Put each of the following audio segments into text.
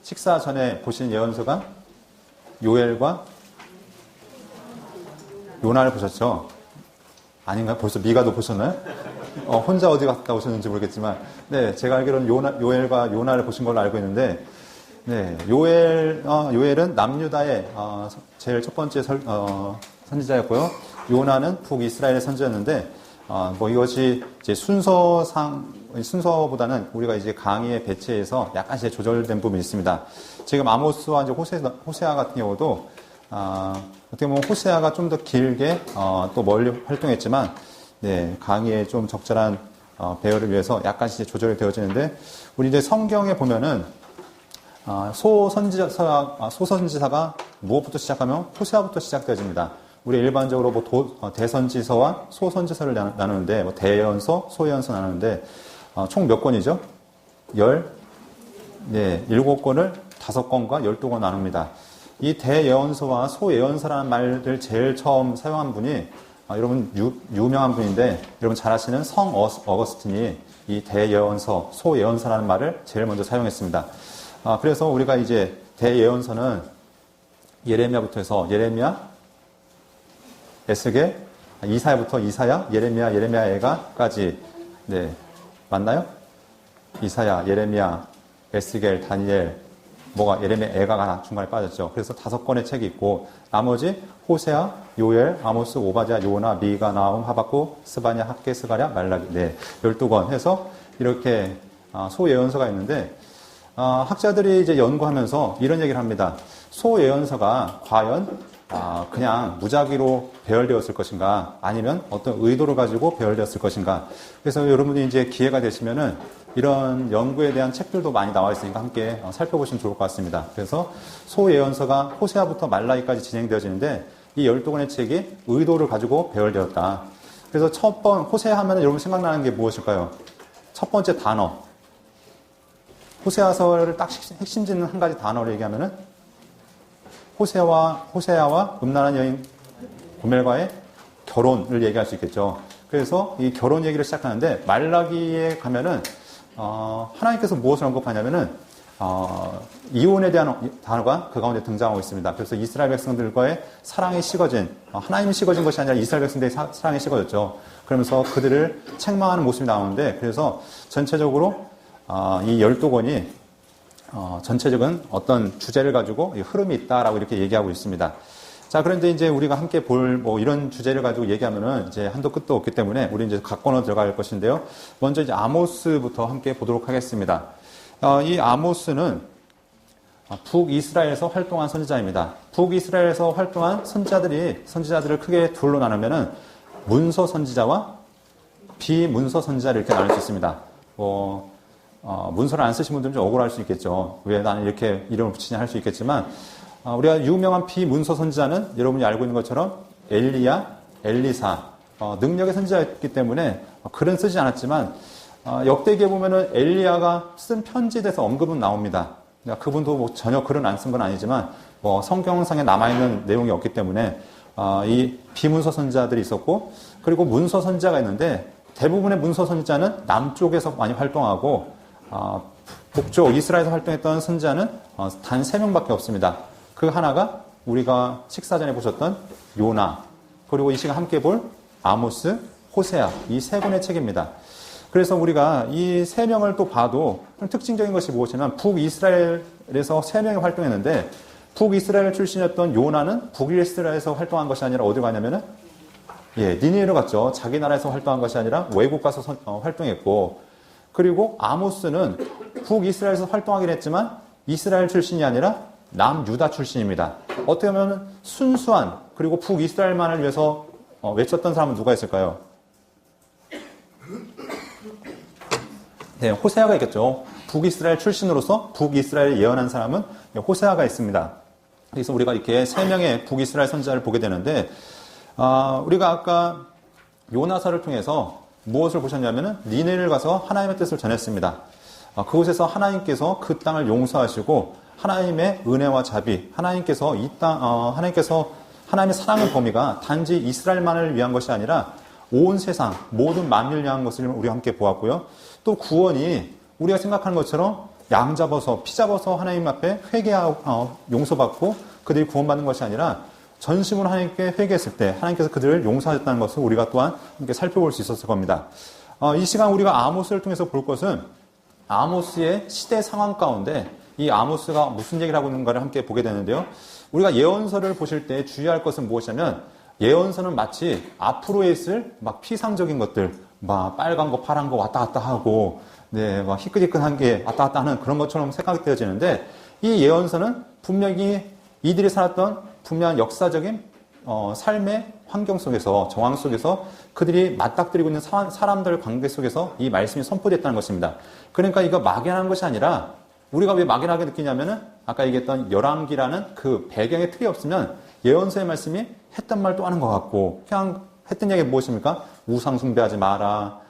식사 전에 보신 예언서가 요엘과 요나를 보셨죠? 아닌가요? 벌써 미가도 보셨나요? 혼자 어디 갔다 오셨는지 모르겠지만, 네, 제가 알기로는 요엘과 요나를 보신 걸로 알고 있는데, 네, 요엘은 남유다의 제일 첫 번째 선지자였고요. 요나는 북이스라엘의 선지자였는데, 이것이 이제 순서보다는 우리가 이제 강의의 배치에서 약간 이제 조절된 부분이 있습니다. 지금 아모스와 이제 호세아 같은 경우도, 어떻게 보면 호세아가 좀 더 길게, 또 멀리 활동했지만, 네, 강의에 좀 적절한, 배열을 위해서 약간씩 조절이 되어지는데, 우리 이제 성경에 보면은, 소선지사가 무엇부터 시작하면 호세아부터 시작되어집니다. 우리 일반적으로 대선지서와 소선지서를 나누는데, 대예언서, 소예언서 나누는데, 총 몇 권이죠? 7권을 5권과 12권 나눕니다. 이 대예언서와 소예언서라는 말을 제일 처음 사용한 분이, 여러분 유명한 분인데, 여러분 잘 아시는 성 어거스틴이 이 대예언서, 소예언서라는 말을 제일 먼저 사용했습니다. 그래서 우리가 이제 대예언서는 예레미야부터 해서 예레미야, 에스겔, 이사야부터 이사야, 예레미야, 예가까지, 네, 맞나요? 이사야, 예레미야, 에스겔, 다니엘, 예레미야, 에가가 하나 중간에 빠졌죠. 그래서 5권의 책이 있고, 나머지 호세아, 요엘, 아모스, 오바댜, 요나, 미가, 나훔, 하박국, 스바냐, 학개, 스가랴, 말라기, 네, 12권 해서 이렇게 소예언서가 있는데, 학자들이 이제 연구하면서 이런 얘기를 합니다. 소예언서가 과연 그냥 무작위로 배열되었을 것인가, 아니면 어떤 의도를 가지고 배열되었을 것인가. 그래서 여러분이 이제 기회가 되시면은 이런 연구에 대한 책들도 많이 나와 있으니까 함께 살펴보시면 좋을 것 같습니다. 그래서 소예언서가 호세아부터 말라기까지 진행되어지는데, 이 12권의 책이 의도를 가지고 배열되었다. 그래서 호세아 하면 여러분 생각나는 게 무엇일까요? 첫 번째 단어. 호세아서를 딱 핵심 짓는 한 가지 단어를 얘기하면은, 호세아와 음란한 여인 고멜과의 결혼을 얘기할 수 있겠죠. 그래서 이 결혼 얘기를 시작하는데, 말라기에 가면은, 하나님께서 무엇을 언급하냐면은, 이혼에 대한 단어가 그 가운데 등장하고 있습니다. 그래서 이스라엘 백성들과의 사랑이 식어진, 하나님이 식어진 것이 아니라 이스라엘 백성들의 사랑이 식어졌죠. 그러면서 그들을 책망하는 모습이 나오는데, 그래서 전체적으로, 이 12권이, 전체적인 어떤 주제를 가지고 흐름이 있다라고 이렇게 얘기하고 있습니다. 자, 그런데 이제 우리가 함께 볼 이런 주제를 가지고 얘기하면은 이제 한도 끝도 없기 때문에 우리 이제 각 권으로 들어갈 것인데요. 먼저 이제 아모스부터 함께 보도록 하겠습니다. 이 아모스는 북이스라엘에서 활동한 선지자입니다. 북이스라엘에서 활동한 선지자들을 크게 둘로 나누면은 문서 선지자와 비문서 선지자를 이렇게 나눌 수 있습니다. 문서를 안 쓰신 분들은 좀 억울할 수 있겠죠. 왜 나는 이렇게 이름을 붙이냐 할 수 있겠지만, 우리가 유명한 비문서 선지자는 여러분이 알고 있는 것처럼 엘리야, 엘리사, 능력의 선지자였기 때문에 글은 쓰지 않았지만, 역대기에 보면은 엘리야가 쓴 편지에 대해서 언급은 나옵니다. 그러니까 그분도 전혀 글은 안 쓴 건 아니지만, 성경상에 남아있는 내용이 없기 때문에, 이 비문서 선지자들이 있었고, 그리고 문서 선지자가 있는데, 대부분의 문서 선지자는 남쪽에서 많이 활동하고, 북쪽 이스라엘에서 활동했던 선지자는 단 3명밖에 없습니다. 그 하나가 우리가 식사 전에 보셨던 요나, 그리고 이 시간 함께 볼 아모스, 호세아, 이 3권의 책입니다. 그래서 우리가 이 3명을 또 봐도 특징적인 것이 무엇이냐면, 북이스라엘에서 3명이 활동했는데, 북이스라엘 출신이었던 요나는 북이스라엘에서 활동한 것이 아니라 어디 가냐면은, 니느웨로 갔죠. 자기 나라에서 활동한 것이 아니라 외국 가서 활동했고, 그리고 아모스는 북이스라엘에서 활동하긴 했지만 이스라엘 출신이 아니라 남유다 출신입니다. 어떻게 보면 순수한, 그리고 북이스라엘만을 위해서 외쳤던 사람은 누가 있을까요? 네, 호세아가 있겠죠. 북이스라엘 출신으로서 북이스라엘 예언한 사람은 호세아가 있습니다. 그래서 우리가 이렇게 3명의 북이스라엘 선지자를 보게 되는데, 우리가 아까 요나서를 통해서 무엇을 보셨냐면은 니느웨를 가서 하나님의 뜻을 전했습니다. 그곳에서 하나님께서 그 땅을 용서하시고 하나님의 은혜와 자비, 하나님께서 하나님의 사랑의 범위가 단지 이스라엘만을 위한 것이 아니라 온 세상 모든 만민을 위한 것을 우리가 함께 보았고요. 또 구원이 우리가 생각하는 것처럼 양 잡아서 피 잡아서 하나님 앞에 회개하고 용서받고 그들이 구원받는 것이 아니라 전심으로 하나님께 회개했을 때 하나님께서 그들을 용서하셨다는 것을 우리가 또한 함께 살펴볼 수 있었을 겁니다. 이 시간 우리가 아모스를 통해서 볼 것은 아모스의 시대 상황 가운데 이 아모스가 무슨 얘기를 하고 있는가를 함께 보게 되는데요. 우리가 예언서를 보실 때 주의할 것은 무엇이냐면 예언서는 마치 앞으로에 있을 막 피상적인 것들, 막 빨간 거, 파란 거 왔다 갔다 하고, 네, 막 희끗희끗한 게 왔다 갔다 하는 그런 것처럼 생각이 되어지는데 이 예언서는 분명히 이들이 살았던 분명한 역사적인 삶의 환경 속에서 정황 속에서 그들이 맞닥뜨리고 있는 사람들 관계 속에서 이 말씀이 선포됐다는 것입니다. 그러니까 이거 막연한 것이 아니라 우리가 왜 막연하게 느끼냐면은 아까 얘기했던 열왕기라는 그 배경의 틀이 없으면 예언서의 말씀이 했던 말 또 하는 것 같고 그냥 했던 얘기가 무엇입니까? 우상 숭배하지 마라,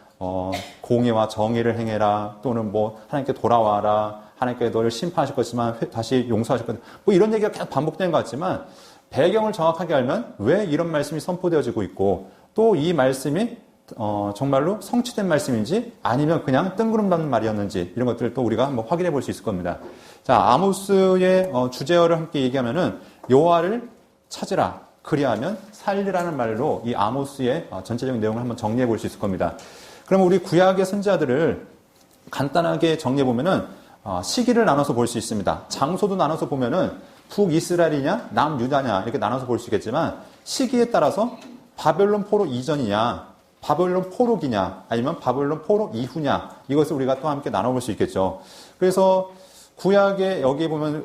공의와 정의를 행해라, 또는 뭐 하나님께 돌아와라, 하나님께 너를 심판하실 것이지만 다시 용서하실 것, 뭐 이런 얘기가 계속 반복되는 것 같지만 배경을 정확하게 알면 왜 이런 말씀이 선포되어지고 있고 또 이 말씀이 정말로 성취된 말씀인지 아니면 그냥 뜬구름 잡는 말이었는지 이런 것들을 또 우리가 한번 확인해 볼 수 있을 겁니다. 자, 아모스의 주제어를 함께 얘기하면은 여호와를 찾으라 그리하면 살리라는 말로 이 아모스의 전체적인 내용을 한번 정리해 볼 수 있을 겁니다. 그럼 우리 구약의 선지자들을 간단하게 정리해 보면은 시기를 나눠서 볼 수 있습니다. 장소도 나눠서 보면은 북이스라엘이냐 남유다냐 이렇게 나눠서 볼 수 있겠지만 시기에 따라서 바벨론 포로 이전이냐 바벨론 포로기냐 아니면 바벨론 포로 이후냐 이것을 우리가 또 함께 나눠볼 수 있겠죠. 그래서 구약에 여기 보면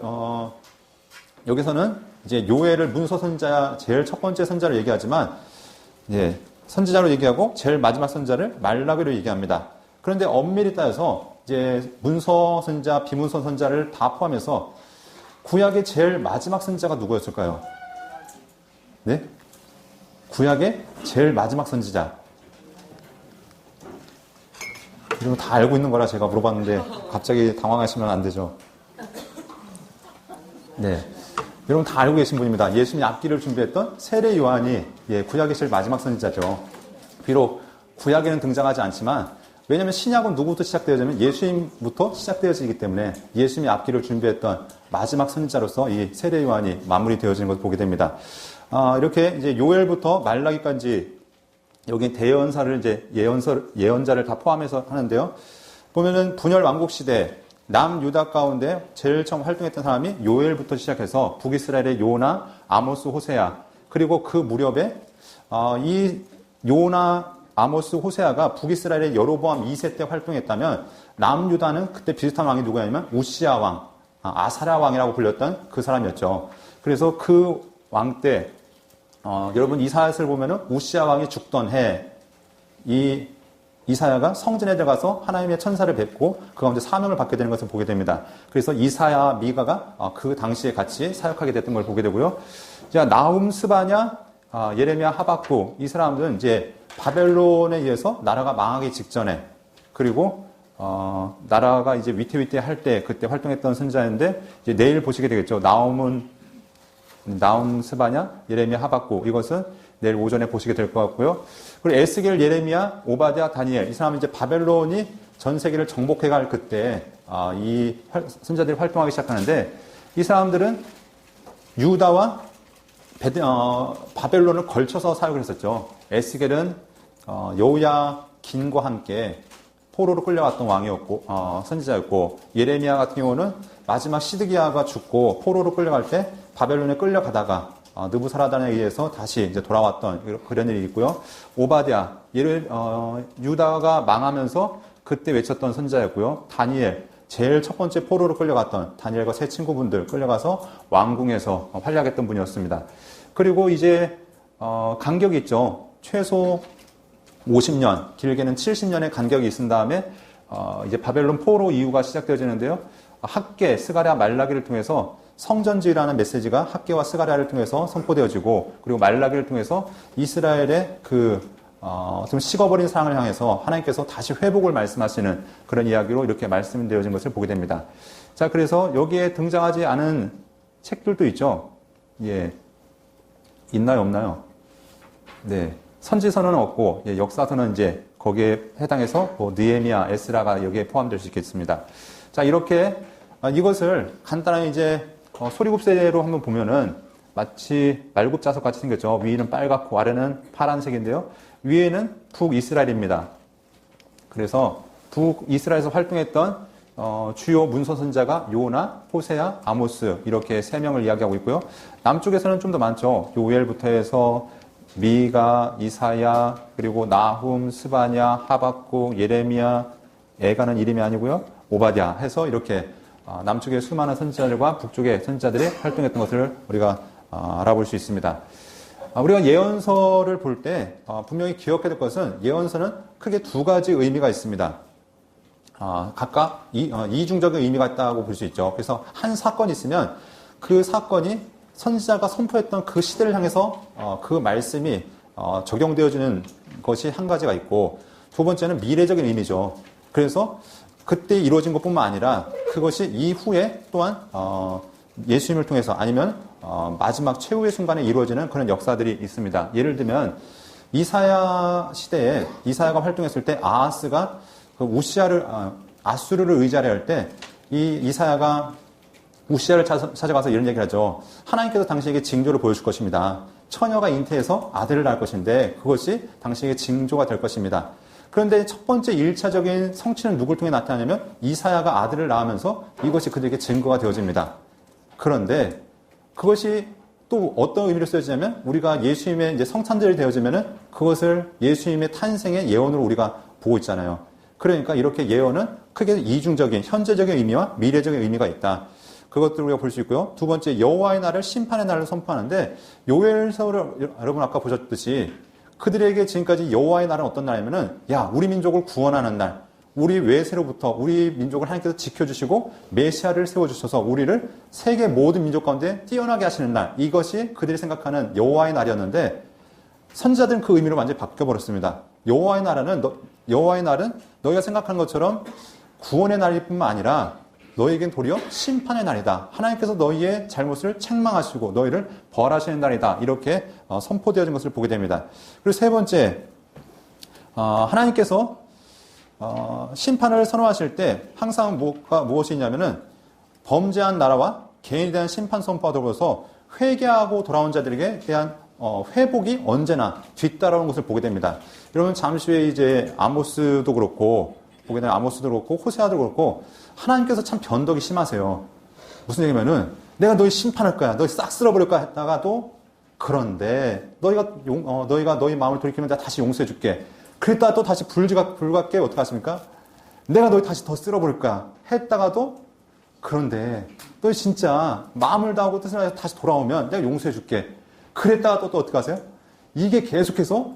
여기서는 이제 요엘을 문서 선자 제일 첫 번째 선자를 얘기하지만 예, 선지자로 얘기하고 제일 마지막 선자를 말라기로 얘기합니다. 그런데 엄밀히 따져서 이제 문서 선자, 비문서 선자를 다 포함해서 구약의 제일 마지막 선지자가 누구였을까요? 네? 구약의 제일 마지막 선지자. 이런 거 다 알고 있는 거라 제가 물어봤는데 갑자기 당황하시면 안 되죠. 네. 여러분 다 알고 계신 분입니다. 예수님이 앞길을 준비했던 세례 요한이 구약의 제일 마지막 선지자죠. 비록 구약에는 등장하지 않지만 왜냐하면 신약은 누구부터 시작되어지면 예수님부터 시작되어지기 때문에 예수님이 앞길을 준비했던 마지막 선지자로서 이 세례 요한이 마무리되어지는 것을 보게 됩니다. 이렇게 이제 요엘부터 말라기까지 여기 대언사를 이제 예언자를 다 포함해서 하는데요. 보면은 분열 왕국 시대 남유다 가운데 제일 처음 활동했던 사람이 요엘부터 시작해서 북이스라엘의 요나, 아모스, 호세아 그리고 그 무렵에 이 요나, 아모스, 호세아가 북이스라엘의 여로보암 2세 때 활동했다면 남유다는 그때 비슷한 왕이 누구냐면 우시야 왕, 아사랴 왕이라고 불렸던 그 사람이었죠. 그래서 그 왕 때 여러분 이사야서를 보면은 우시야 왕이 죽던 해 이 이사야가 성전에 들어가서 하나님의 천사를 뵙고 그 가운데 사명을 받게 되는 것을 보게 됩니다. 그래서 이사야, 미가가 그 당시에 같이 사역하게 됐던 걸 보게 되고요. 자, 나훔, 스바냐, 예레미야, 하박국 이 사람들은 이제 바벨론에 의해서 나라가 망하기 직전에 그리고 나라가 이제 위태위태할 때 그때 활동했던 선지자인데 이제 내일 보시게 되겠죠. 나훔, 스바냐, 예레미야, 하박국 이것은 내일 오전에 보시게 될 것 같고요. 그리고 에스겔, 예레미야, 오바댜, 다니엘 이 사람은 이제 바벨론이 전 세계를 정복해갈 그때 이 선지자들이 활동하기 시작하는데 이 사람들은 유다와 바벨론을 걸쳐서 사역을 했었죠. 에스겔은 여호야긴과 함께 포로로 끌려갔던 왕이었고 선지자였고 예레미야 같은 경우는 마지막 시드기야가 죽고 포로로 끌려갈 때 바벨론에 끌려가다가 느부사라단에 의해서 다시 이제 돌아왔던 그런 일이 있고요. 오바댜 유다가 망하면서 그때 외쳤던 선지자였고요. 다니엘 제일 첫 번째 포로로 끌려갔던 다니엘과 세 친구분들 끌려가서 왕궁에서 활약했던 분이었습니다. 그리고 이제 간격이 있죠. 최소 50년, 길게는 70년의 간격이 있은 다음에 이제 바벨론 포로 이후가 시작되어지는데요. 학계, 스가랴, 말라기를 통해서 성전주의라는 메시지가 학계와 스가랴를 통해서 선포되어지고 그리고 말라기를 통해서 이스라엘의 좀 식어버린 사랑을 향해서 하나님께서 다시 회복을 말씀하시는 그런 이야기로 이렇게 말씀되어진 것을 보게 됩니다. 자, 그래서 여기에 등장하지 않은 책들도 있죠. 예. 있나요, 없나요? 네. 선지서는 없고, 역사서는 이제 거기에 해당해서 느헤미야, 에스라가 여기에 포함될 수 있겠습니다. 자, 이렇게 이것을 간단하게 이제 소리곱새로 한번 보면은 마치 말굽자석 같이 생겼죠. 위는 빨갛고 아래는 파란색인데요. 위에는 북이스라엘입니다. 그래서 북이스라엘에서 활동했던 주요 문서 선지자가 요나, 호세아, 아모스 이렇게 세 명을 이야기하고 있고요. 남쪽에서는 좀 더 많죠. 요엘부터 해서 미가, 이사야, 그리고 나훔, 스바냐, 하박국, 예레미야, 애가는 이름이 아니고요. 오바댜 해서 이렇게 남쪽의 수많은 선지자들과 북쪽의 선지자들이 활동했던 것을 우리가 알아볼 수 있습니다. 우리가 예언서를 볼 때 분명히 기억해야 될 것은 예언서는 크게 두 가지 의미가 있습니다. 각각 이중적인 의미가 있다고 볼 수 있죠. 그래서 한 사건이 있으면 그 사건이 선지자가 선포했던 그 시대를 향해서 그 말씀이 적용되어지는 것이 한 가지가 있고, 두 번째는 미래적인 의미죠. 그래서 그때 이루어진 것뿐만 아니라 그것이 이후에 또한 예수님을 통해서 아니면 마지막 최후의 순간에 이루어지는 그런 역사들이 있습니다. 예를 들면 이사야 시대에 이사야가 활동했을 때 아하스가 그 아수르를 의지하려 할 때 이 이사야가 우시야를 찾아가서 이런 얘기를 하죠. 하나님께서 당신에게 징조를 보여줄 것입니다. 처녀가 잉태해서 아들을 낳을 것인데 그것이 당신에게 징조가 될 것입니다. 그런데 첫 번째 1차적인 성취는 누굴 통해 나타나냐면 이사야가 아들을 낳으면서 이것이 그들에게 증거가 되어집니다. 그런데 그것이 또 어떤 의미로 쓰여지냐면 우리가 예수님의 이제 성찬절이 되어지면은 그것을 예수님의 탄생의 예언으로 우리가 보고 있잖아요. 그러니까 이렇게 예언은 크게 이중적인 현재적인 의미와 미래적인 의미가 있다. 그것들을 우리가 볼 수 있고요. 두 번째, 여호와의 날을 심판의 날을 선포하는데 요엘서를 여러분 아까 보셨듯이 그들에게 지금까지 여호와의 날은 어떤 날이냐면은 야, 우리 민족을 구원하는 날, 우리 외세로부터 우리 민족을 하나님께서 지켜주시고 메시아를 세워주셔서 우리를 세계 모든 민족 가운데 뛰어나게 하시는 날, 이것이 그들이 생각하는 여호와의 날이었는데 선지자들은 그 의미로 완전히 바뀌어버렸습니다. 여호와의 날은 너희가 생각하는 것처럼 구원의 날일 뿐만 아니라 너희에겐 도리어 심판의 날이다. 하나님께서 너희의 잘못을 책망하시고 너희를 벌하시는 날이다. 이렇게 선포되어진 것을 보게 됩니다. 그리고 세 번째, 하나님께서 심판을 선언하실 때 항상 무엇이 있냐면은 범죄한 나라와 개인에 대한 심판 선포와 더불어서 회개하고 돌아온 자들에게 대한 회복이 언제나 뒤따라오는 것을 보게 됩니다. 여러분 잠시 후에 이제 아모스도 그렇고 보게 되면 아모스도 그렇고 호세아도 그렇고 하나님께서 참 변덕이 심하세요. 무슨 얘기냐면은 내가 너희 심판할 거야. 너희 싹 쓸어버릴 거야 했다가도 그런데 너희가 너희 마음을 돌이키면 내가 다시 용서해 줄게. 그랬다가 또 다시 불같게 어떻게 하십니까? 내가 너희 다시 더 쓸어버릴 거야 했다가도 그런데 너희 진짜 마음을 다하고 뜻을 다해서 다시 돌아오면 내가 용서해 줄게. 그랬다가 또 어떻게 하세요? 이게 계속해서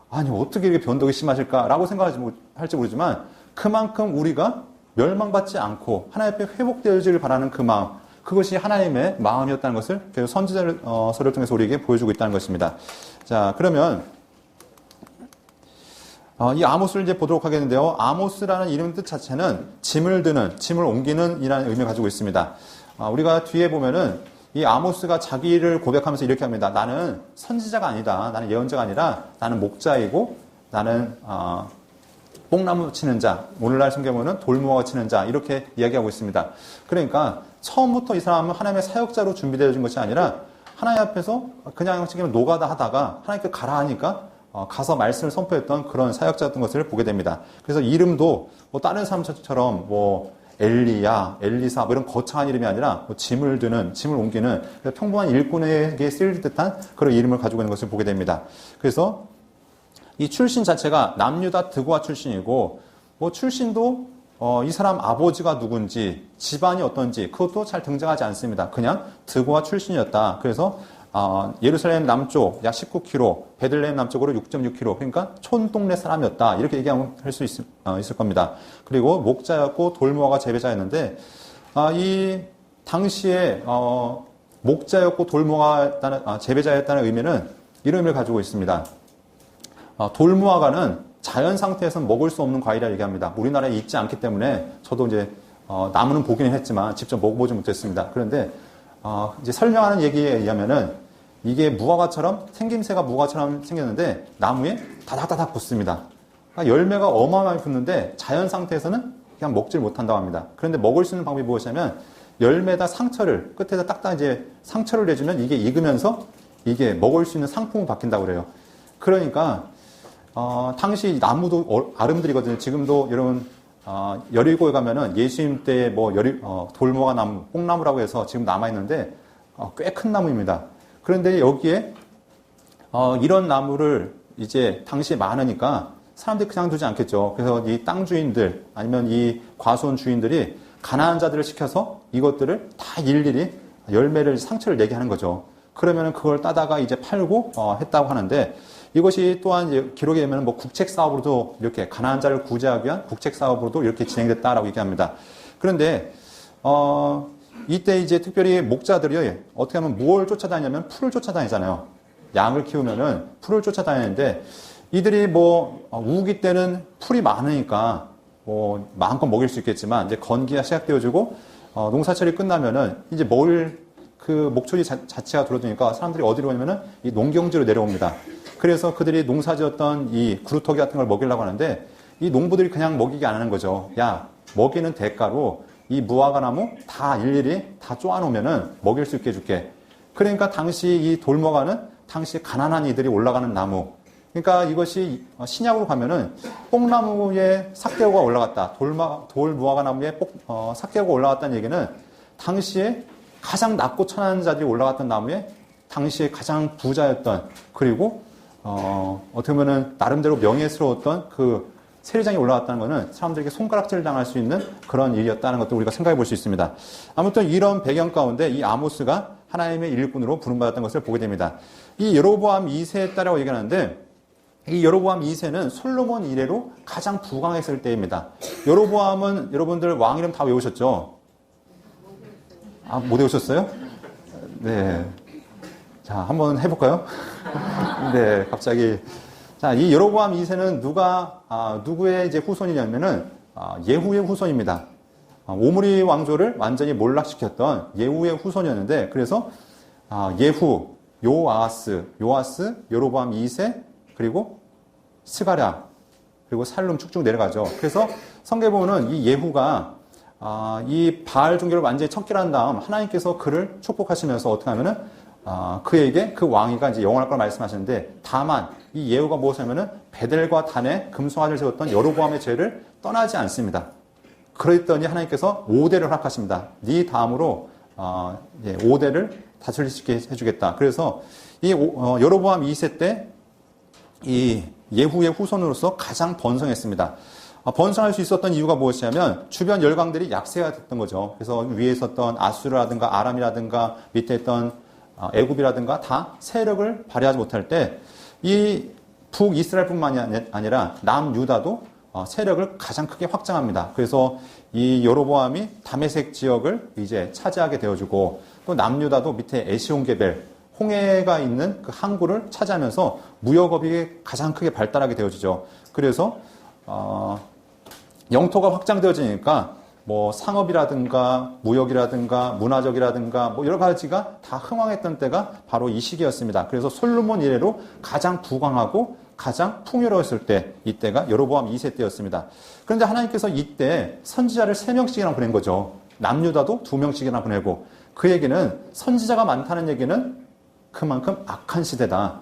아니 어떻게 이렇게 변덕이 심하실까라고 생각할지 모르지만 그만큼 우리가 멸망받지 않고 하나님 앞에 회복되어지를 바라는 그 마음, 그것이 하나님의 마음이었다는 것을 계속 선지자를 서를 통해서 우리에게 보여주고 있다는 것입니다. 자, 그러면 이 아모스를 이제 보도록 하겠는데요. 아모스라는 이름 뜻 자체는 짐을 드는, 짐을 옮기는 이라는 의미를 가지고 있습니다. 우리가 뒤에 보면은 이 아모스가 자기를 고백하면서 이렇게 합니다. 나는 선지자가 아니다. 나는 예언자가 아니라 나는 목자이고 나는 뽕나무 치는 자, 오늘날 성경에는 돌무화가 치는 자 이렇게 이야기하고 있습니다. 그러니까 처음부터 이 사람은 하나님의 사역자로 준비되어진 것이 아니라 하나님 앞에서 그냥 지금 노가다 하다가 하나님께 가라 하니까 가서 말씀을 선포했던 그런 사역자였던 것을 보게 됩니다. 그래서 이름도 뭐 다른 사람처럼 뭐 엘리야, 엘리사 뭐 이런 거창한 이름이 아니라 뭐 짐을 드는, 짐을 옮기는 평범한 일꾼에게 쓰일 듯한 그런 이름을 가지고 있는 것을 보게 됩니다. 그래서 이 출신 자체가 남유다 드고아 출신이고 뭐 출신도 이 사람 아버지가 누군지 집안이 어떤지 그것도 잘 등장하지 않습니다. 그냥 드고아 출신이었다. 그래서 예루살렘 남쪽 약 19km, 베들레헴 남쪽으로 6.6km, 그러니까 촌동네 사람이었다. 이렇게 얘기할 수 있을 겁니다. 그리고 목자였고 돌무화가 제배자였는데 이 당시에 목자였고 돌무화가 제배자였다는 의미는 이런 의미를 가지고 있습니다. 돌무화과는 자연 상태에서는 먹을 수 없는 과일이라 얘기합니다. 우리나라에 있지 않기 때문에 저도 이제 나무는 보기는 했지만 직접 먹어보지 못했습니다. 그런데 이제 설명하는 얘기에 의하면은 이게 무화과처럼 생김새가 무화과처럼 생겼는데 나무에 다닥다닥 붙습니다. 그러니까 열매가 어마어마하게 붙는데 자연 상태에서는 그냥 먹질 못한다고 합니다. 그런데 먹을 수 있는 방법이 무엇이냐면 열매에다 상처를, 끝에다 딱딱 이제 상처를 내주면 이게 익으면서 이게 먹을 수 있는 상품으로 바뀐다고 그래요. 그러니까, 당시 나무도 아름드리거든요. 지금도 여러분, 여리고에 가면은 예수님 때 뭐 돌모가 나무, 뽕나무라고 해서 지금 남아있는데, 꽤 큰 나무입니다. 그런데 여기에, 이런 나무를 이제 당시에 많으니까 사람들이 그냥 두지 않겠죠. 그래서 이 땅 주인들 아니면 이 과수원 주인들이 가난한 자들을 시켜서 이것들을 다 일일이 열매를 상처를 내게 하는 거죠. 그러면은 그걸 따다가 이제 팔고 했다고 하는데 이것이 또한 이제 기록에 보면 뭐 국책 사업으로도 이렇게 가난한 자를 구제하기 위한 국책 사업으로도 이렇게 진행됐다라고 얘기합니다. 그런데 이때 이제 특별히 목자들이 어떻게 하면 뭘 쫓아다니냐면 풀을 쫓아다니잖아요. 양을 키우면은 풀을 쫓아다니는데 이들이 뭐 우기 때는 풀이 많으니까 뭐 마음껏 먹일 수 있겠지만 이제 건기가 시작되어지고 농사철이 끝나면은 이제 먹을 그 목초지 자체가 줄어드니까 사람들이 어디로 오냐면은 이 농경지로 내려옵니다. 그래서 그들이 농사지었던 이 그루터기 같은 걸 먹이려고 하는데 이 농부들이 그냥 먹이게 안 하는 거죠. 야, 먹이는 대가로 이 무화과 나무 다 일일이 다 쪼아놓으면은 먹일 수 있게 해줄게. 그러니까 당시 이 돌무화과는 당시 가난한 이들이 올라가는 나무. 그러니까 이것이 신약으로 가면은 뽕나무에 삭개오가 올라갔다. 돌무화과 나무에 삭개오가 올라갔다는 얘기는 당시에 가장 낮고 천한 자들이 올라갔던 나무에 당시에 가장 부자였던 그리고 어떻게 보면은 나름대로 명예스러웠던 그 세리장이 올라갔다는 것은 사람들에게 손가락질 당할 수 있는 그런 일이었다는 것도 우리가 생각해 볼 수 있습니다. 아무튼 이런 배경 가운데 이 아모스가 하나님의 일꾼으로 부름받았던 것을 보게 됩니다. 이 여로보암 2세에 따라고 얘기하는데 이 여로보암 2세는 솔로몬 이래로 가장 부강했을 때입니다. 여로보암은 여러분들 왕 이름 다 외우셨죠? 못 외우셨어요? 네. 자, 한번 해볼까요? 네, 갑자기. 자, 이 여로보암 2세는 누구의 이제 후손이냐면은, 예후의 후손입니다. 오므리 왕조를 완전히 몰락시켰던 예후의 후손이었는데, 그래서, 예후, 요아스, 여로보암 2세, 그리고 스가랴, 그리고 살룸 쭉쭉 내려가죠. 그래서 성경에 보면은 이 예후가 이 바알 종교를 완전히 척결한 다음 하나님께서 그를 축복하시면서 어떻게 하면은 그에게 그 왕위가 이제 영원할 걸 말씀하시는데 다만 이 예후가 무엇을 하면은 베델과 단에 금송아지를 세웠던 여로보암의 죄를 떠나지 않습니다. 그랬더니 하나님께서 5대를 허락하십니다. 네 다음으로 5대를 다스릴 수 있게 해주겠다. 그래서 이 여로보암 2세 때 이 예후의 후손으로서 가장 번성했습니다. 번성할 수 있었던 이유가 무엇이냐면 주변 열강들이 약세가 됐던 거죠. 그래서 위에 있었던 아수르라든가 아람이라든가 밑에 있던 애굽이라든가 다 세력을 발휘하지 못할 때 이 북이스라엘뿐만이 아니라 남유다도 세력을 가장 크게 확장합니다. 그래서 이 여로보암이 다메섹 지역을 이제 차지하게 되어주고 또 남유다도 밑에 에시온게벨 홍해가 있는 그 항구를 차지하면서 무역업이 가장 크게 발달하게 되어지죠. 그래서 영토가 확장되어지니까 뭐 상업이라든가 무역이라든가 문화적이라든가 뭐 여러 가지가 다 흥왕했던 때가 바로 이 시기였습니다. 그래서 솔로몬 이래로 가장 부강하고 가장 풍요로웠을 때 이때가 여로보암 2세 때였습니다. 그런데 하나님께서 이때 선지자를 3명씩이나 보낸 거죠. 남유다도 2명씩이나 보내고 그 얘기는 선지자가 많다는 얘기는 그만큼 악한 시대다.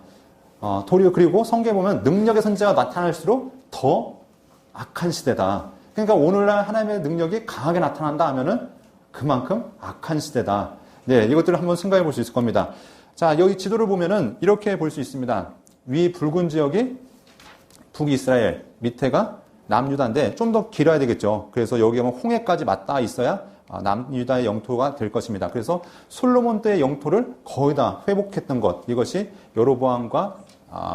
도리어 그리고 성경에 보면 능력의 선지자가 나타날수록 더 악한 시대다. 그러니까 오늘날 하나님의 능력이 강하게 나타난다 하면은 그만큼 악한 시대다. 네, 이것들을 한번 생각해 볼 수 있을 겁니다. 자, 여기 지도를 보면은 이렇게 볼 수 있습니다. 위 붉은 지역이 북이스라엘, 밑에가 남유다인데 좀 더 길어야 되겠죠. 그래서 여기 보면 홍해까지 맞닿아 있어야 남유다의 영토가 될 것입니다. 그래서 솔로몬 때의 영토를 거의 다 회복했던 것, 이것이 여로보암과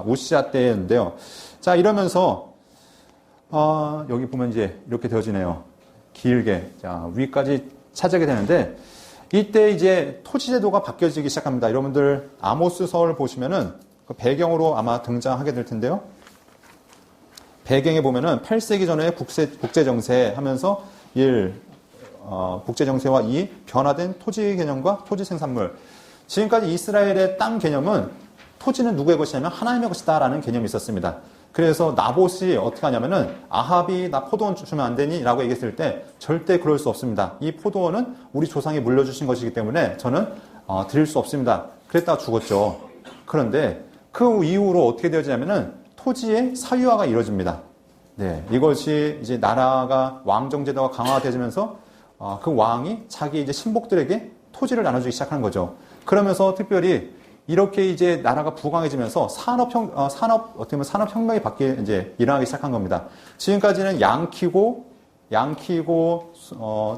우시아 때였는데요. 자, 이러면서 여기 보면 이제 이렇게 되어지네요. 길게 위까지 차지하게 되는데 이때 이제 토지제도가 바뀌어지기 시작합니다. 여러분들 아모스서를 보시면은 그 배경으로 아마 등장하게 될 텐데요. 배경에 보면은 8세기 전에 국제정세 하면서 국제정세와 이 변화된 토지 개념과 토지 생산물. 지금까지 이스라엘의 땅 개념은 토지는 누구의 것이냐면 하나님의 것이다라는 개념이 있었습니다. 그래서 나봇이 어떻게 하냐면은 아합이 나 포도원 주면 안 되니? 라고 얘기했을 때 절대 그럴 수 없습니다. 이 포도원은 우리 조상이 물려주신 것이기 때문에 저는 드릴 수 없습니다. 그랬다가 죽었죠. 그런데 그 이후로 어떻게 되어지냐면은 토지의 사유화가 이루어집니다. 네, 이것이 이제 나라가 왕정제도가 강화되면서 그 왕이 자기 이제 신복들에게 토지를 나눠주기 시작하는 거죠. 그러면서 특별히 이렇게 이제 나라가 부강해지면서 어떻게 보면 산업혁명이 이제 일어나기 시작한 겁니다. 지금까지는 양키고,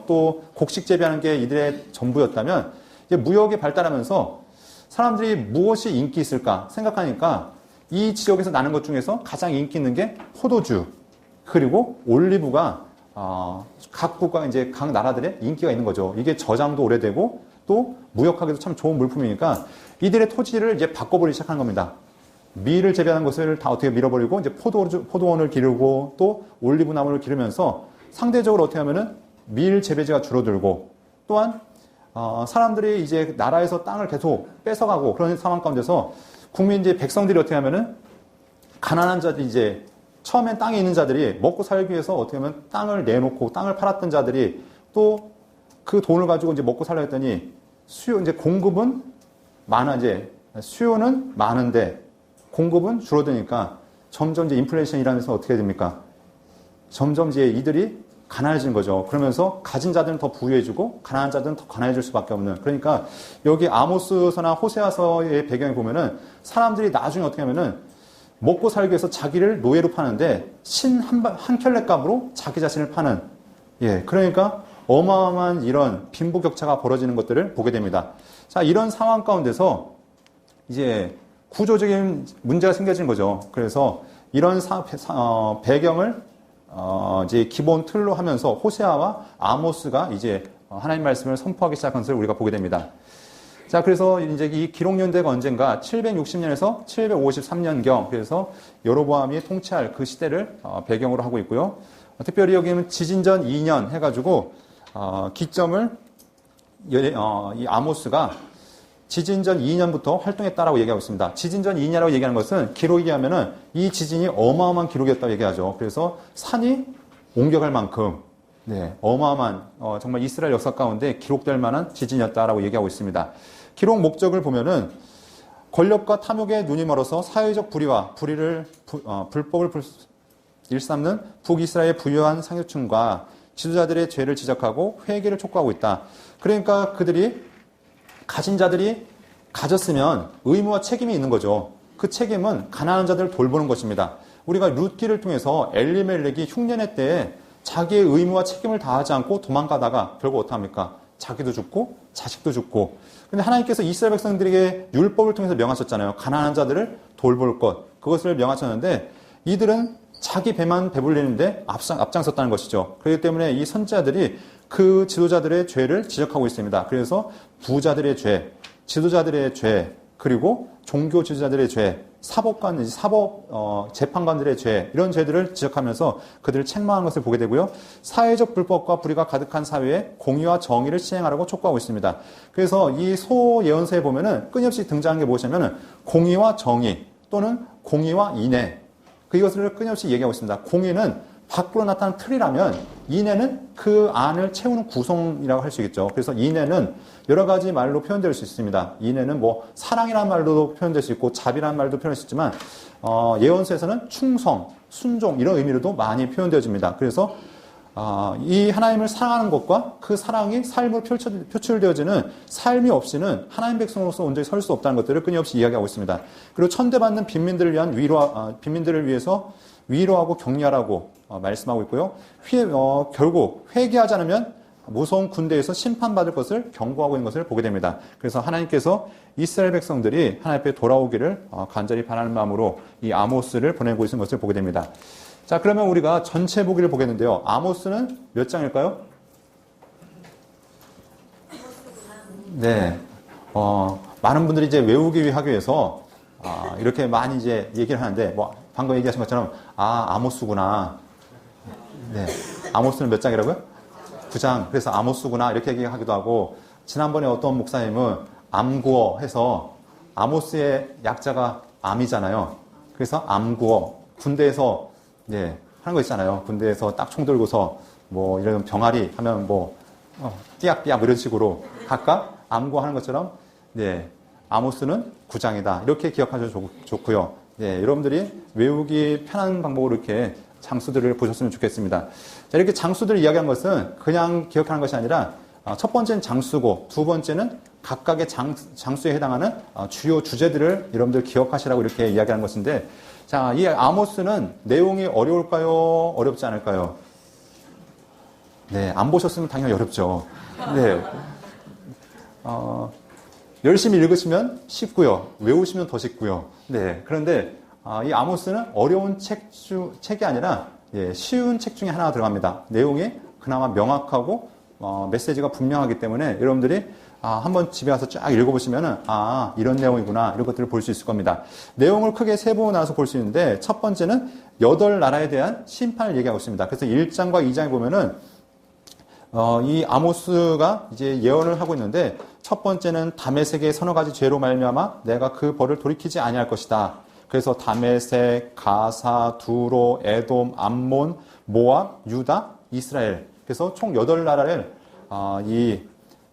또 곡식 재배하는 게 이들의 전부였다면, 이제 무역이 발달하면서 사람들이 무엇이 인기 있을까 생각하니까 이 지역에서 나는 것 중에서 가장 인기 있는 게 포도주, 그리고 올리브가, 각 나라들의 인기가 있는 거죠. 이게 저장도 오래되고, 또 무역하기도 참 좋은 물품이니까 이들의 토지를 이제 바꿔버리기 시작한 겁니다. 밀을 재배하는 것을 다 어떻게 밀어버리고 이제 포도원을 기르고 또 올리브 나무를 기르면서 상대적으로 어떻게 하면은 밀 재배지가 줄어들고 또한 사람들이 이제 나라에서 땅을 계속 뺏어가고 그런 상황 가운데서 백성들이 어떻게 하면은 가난한 자들이 이제 처음엔 땅에 있는 자들이 먹고 살기 위해서 어떻게 하면 땅을 내놓고 땅을 팔았던 자들이 또 그 돈을 가지고 이제 먹고 살려 했더니 공급은 수요는 많은데 공급은 줄어드니까 점점 이제 인플레이션이 일어나면서 어떻게 됩니까? 점점 이제 이들이 가난해지는 거죠. 그러면서 가진 자들은 더 부유해지고 가난한 자들은 더 가난해질 수밖에 없는. 그러니까 여기 아모스서나 호세아서의 배경에 보면은 사람들이 나중에 어떻게 하면은 먹고 살기 위해서 자기를 노예로 파는데 한 켤레 값으로 자기 자신을 파는. 예, 그러니까 어마어마한 이런 빈부격차가 벌어지는 것들을 보게 됩니다. 자, 이런 상황 가운데서 이제 구조적인 문제가 생겨진 거죠. 그래서 이런 배경을 이제 기본 틀로 하면서 호세아와 아모스가 이제 하나님 말씀을 선포하기 시작한 것을 우리가 보게 됩니다. 자, 그래서 이제 이 기록 연대가 언젠가 760년에서 753년경, 그래서 여로보암이 통치할 그 시대를 배경으로 하고 있고요. 특별히 여기는 지진전 2년 해가지고 기점을 이 아모스가 지진전 2년부터 활동했다라고 얘기하고 있습니다. 지진전 2년이라고 얘기하는 것은 기록이 하면은 이 지진이 어마어마한 기록이었다고 얘기하죠. 그래서 산이 옮겨갈 만큼 어마어마한 정말 이스라엘 역사 가운데 기록될 만한 지진이었다라고 얘기하고 있습니다. 기록 목적을 보면은 권력과 탐욕에 눈이 멀어서 사회적 불법을 일삼는 북이스라엘 부유한 상류층과 지도자들의 죄를 지적하고 회개를 촉구하고 있다. 그러니까 그들이 가진 자들이 가졌으면 의무와 책임이 있는 거죠. 그 책임은 가난한 자들을 돌보는 것입니다. 우리가 룻기를 통해서 엘리멜렉이 흉년의 때에 자기의 의무와 책임을 다하지 않고 도망가다가 결국 어떡합니까? 자기도 죽고 자식도 죽고. 근데 하나님께서 이스라엘 백성들에게 율법을 통해서 명하셨잖아요. 가난한 자들을 돌볼 것. 그것을 명하셨는데 이들은 자기 배만 배불리는데 앞장섰다는 것이죠. 그렇기 때문에 이 선지자들이 그 지도자들의 죄를 지적하고 있습니다. 그래서 부자들의 죄, 지도자들의 죄, 그리고 종교 지도자들의 죄, 재판관들의 죄, 이런 죄들을 지적하면서 그들을 책망하는 것을 보게 되고요. 사회적 불법과 불의가 가득한 사회에 공의와 정의를 시행하라고 촉구하고 있습니다. 그래서 이 소예언서에 보면은 끊임없이 등장하는 게 무엇이냐면은 공의와 정의 또는 공의와 인애, 이것을 끊임없이 얘기하고 있습니다. 공의는 밖으로 나타난 틀이라면 인애는 그 안을 채우는 구성이라고 할 수 있겠죠. 그래서 인애는 여러 가지 말로 표현될 수 있습니다. 인애는 사랑이라는 말로도 표현될 수 있고 자비라는 말도 표현할 수 있지만 예언서에서는 충성, 순종 이런 의미로도 많이 표현되어집니다. 그래서 이 하나님을 사랑하는 것과 그 사랑이 삶으로 표출되어지는 삶이 없이는 하나님 백성으로서 온전히 설 수 없다는 것들을 끊임없이 이야기하고 있습니다. 그리고 천대받는 빈민들을 위한 빈민들을 위해서 위로하고 격려하라고 말씀하고 있고요. 결국 회개하지 않으면 무서운 군대에서 심판받을 것을 경고하고 있는 것을 보게 됩니다. 그래서 하나님께서 이스라엘 백성들이 하나님 앞에 돌아오기를 간절히 바라는 마음으로 이 아모스를 보내고 있는 것을 보게 됩니다. 자, 그러면 우리가 전체 보기를 보겠는데요. 아모스는 몇 장일까요? 네. 많은 분들이 이제 외우기 하기 위해서, 이렇게 많이 이제 얘기를 하는데, 방금 얘기하신 것처럼, 아모스구나. 네. 아모스는 몇 장이라고요? 9장. 그래서 아모스구나. 이렇게 얘기하기도 하고, 지난번에 어떤 목사님은 암구어 해서, 아모스의 약자가 암이잖아요. 그래서 암구어. 군대에서 예, 하는 거 있잖아요. 군대에서 딱 총 들고서 뭐 이런 병아리 하면 뭐 띠약띠약 이런 식으로 각각 암고하는 것처럼 예, 아모스는 9장이다. 이렇게 기억하셔도 좋고요. 예, 여러분들이 외우기 편한 방법으로 이렇게 장수들을 보셨으면 좋겠습니다. 자, 이렇게 장수들을 이야기한 것은 그냥 기억하는 것이 아니라 첫 번째는 장수고 두 번째는 각각의 장수에 해당하는 주요 주제들을 여러분들 기억하시라고 이렇게 이야기하는 것인데, 자, 이 아모스는 내용이 어려울까요? 어렵지 않을까요? 네, 안 보셨으면 당연히 어렵죠. 네. 열심히 읽으시면 쉽고요. 외우시면 더 쉽고요. 네. 그런데 이 아모스는 어려운 책이 아니라 예, 쉬운 책 중에 하나가 들어갑니다. 내용이 그나마 명확하고 메시지가 분명하기 때문에 여러분들이 한번 집에 가서 쫙 읽어보시면은 이런 내용이구나 이런 것들을 볼 수 있을 겁니다. 내용을 크게 세 번 나눠서 볼 수 있는데 첫 번째는 8나라에 대한 심판을 얘기하고 있습니다. 그래서 1장과 2장에 보면은 이 아모스가 이제 예언을 하고 있는데 첫 번째는 다메섹의 서너 가지 죄로 말미암아 내가 그 벌을 돌이키지 아니할 것이다. 그래서 다메섹, 가사, 두로, 에돔, 암몬, 모압, 유다, 이스라엘. 그래서 총 8나라를 이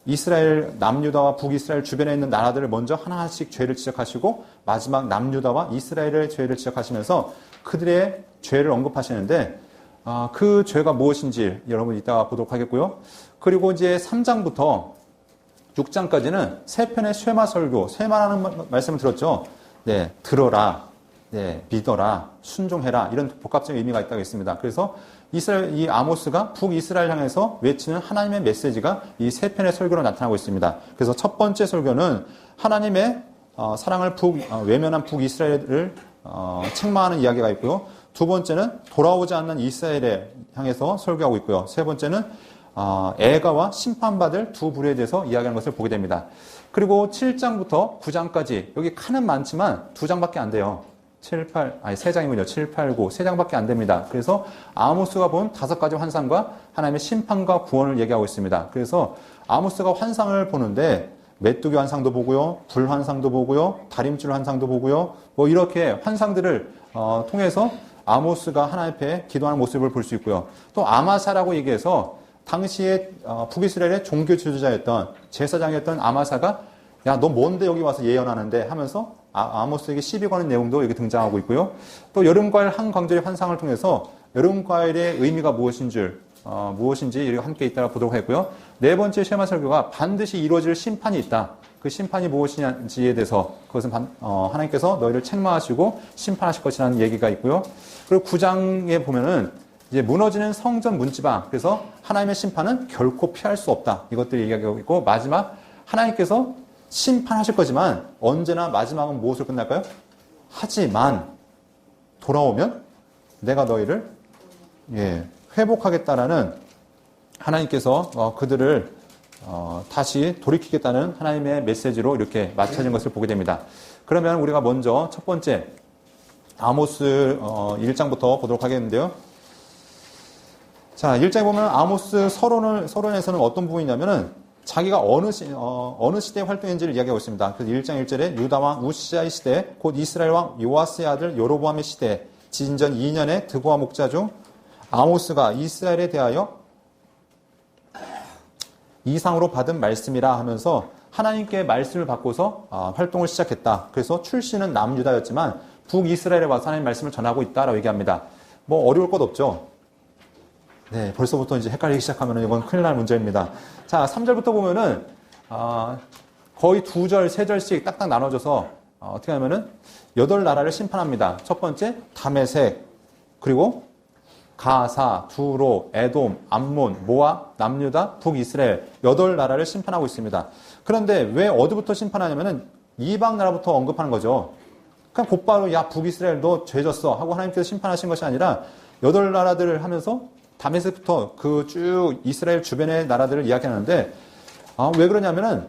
이스라엘 남유다와 북이스라엘 주변에 있는 나라들을 먼저 하나씩 죄를 지적하시고 마지막 남유다와 이스라엘의 죄를 지적하시면서 그들의 죄를 언급하시는데 그 죄가 무엇인지 여러분 이따가 보도록 하겠고요. 그리고 이제 3장부터 6장까지는 세 편의 쇠마 설교, 쇠마라는 말씀을 들었죠. 네, 들어라, 네, 믿어라, 순종해라 이런 복합적인 의미가 있다고 했습니다. 그래서 이 아모스가 북이스라엘 향해서 외치는 하나님의 메시지가 이 세 편의 설교로 나타나고 있습니다. 그래서 첫 번째 설교는 하나님의 사랑을 외면한 북이스라엘을 책망하는 이야기가 있고요. 두 번째는 돌아오지 않는 이스라엘에 향해서 설교하고 있고요. 세 번째는 애가와 심판받을 두 부류에 대해서 이야기하는 것을 보게 됩니다. 그리고 7장부터 9장까지 여기 칸은 많지만 2장밖에 안 돼요. 3장이군요. 7, 8, 9. 3장밖에 안 됩니다. 그래서 아모스가 본 5가지 환상과 하나님의 심판과 구원을 얘기하고 있습니다. 그래서 아모스가 환상을 보는데 메뚜기 환상도 보고요. 불 환상도 보고요. 다림줄 환상도 보고요. 뭐 이렇게 환상들을 통해서 아모스가 하나님 앞에 기도하는 모습을 볼 수 있고요. 또 아마사라고 얘기해서 당시에 북이스라엘의 종교 지도자였던 제사장이었던 아마사가 야, 너 뭔데 여기 와서 예언하는데 하면서 아모스에게 시비 거는 내용도 여기 등장하고 있고요. 또 여름과일 한 광절의 환상을 통해서 여름과일의 의미가 무엇인지 함께 이따가 보도록 하고요. 네 번째 쉐마 설교가 반드시 이루어질 심판이 있다. 그 심판이 무엇인지에 대해서 그것은 하나님께서 너희를 책망하시고 심판하실 것이라는 얘기가 있고요. 그리고 9장에 보면은 이제 무너지는 성전 문지방. 그래서 하나님의 심판은 결코 피할 수 없다. 이것들 얘기하고 있고 마지막 하나님께서 심판하실 거지만 언제나 마지막은 무엇으로 끝날까요? 하지만 돌아오면 내가 너희를 회복하겠다라는 하나님께서 그들을 다시 돌이키겠다는 하나님의 메시지로 이렇게 맞춰진 것을 보게 됩니다. 그러면 우리가 먼저 첫 번째 아모스 1장부터 보도록 하겠는데요. 자, 1장에 보면 아모스 서론에서는 어떤 부분이냐면은 자기가 어느 시대에 활동했는지를 이야기하고 있습니다. 그래서 1장 1절에 유다왕 우시아의 시대, 곧 이스라엘 왕 요아스의 아들 여로보암의 시대, 지진전 2년에 드고와 목자 중 아모스가 이스라엘에 대하여 이상으로 받은 말씀이라 하면서 하나님께 말씀을 받고서 활동을 시작했다. 그래서 출신은 남유다였지만 북이스라엘에 와서 하나님 말씀을 전하고 있다라고 얘기합니다. 뭐 어려울 것 없죠. 네, 벌써부터 이제 헷갈리기 시작하면 이건 큰일 날 문제입니다. 자, 3절부터 보면은, 거의 2절, 3절씩 딱딱 나눠져서, 어떻게 하면은, 8나라를 심판합니다. 첫 번째, 다메섹, 그리고 가사, 두로, 에돔, 암몬, 모압, 남유다, 북이스라엘, 8나라를 심판하고 있습니다. 그런데 왜 어디부터 심판하냐면은, 이방 나라부터 언급하는 거죠. 그냥 곧바로, 야, 북이스라엘 너 죄졌어. 하고 하나님께서 심판하신 것이 아니라, 8나라들을 하면서, 다메섹부터 그 쭉 이스라엘 주변의 나라들을 이야기하는데 왜 그러냐면은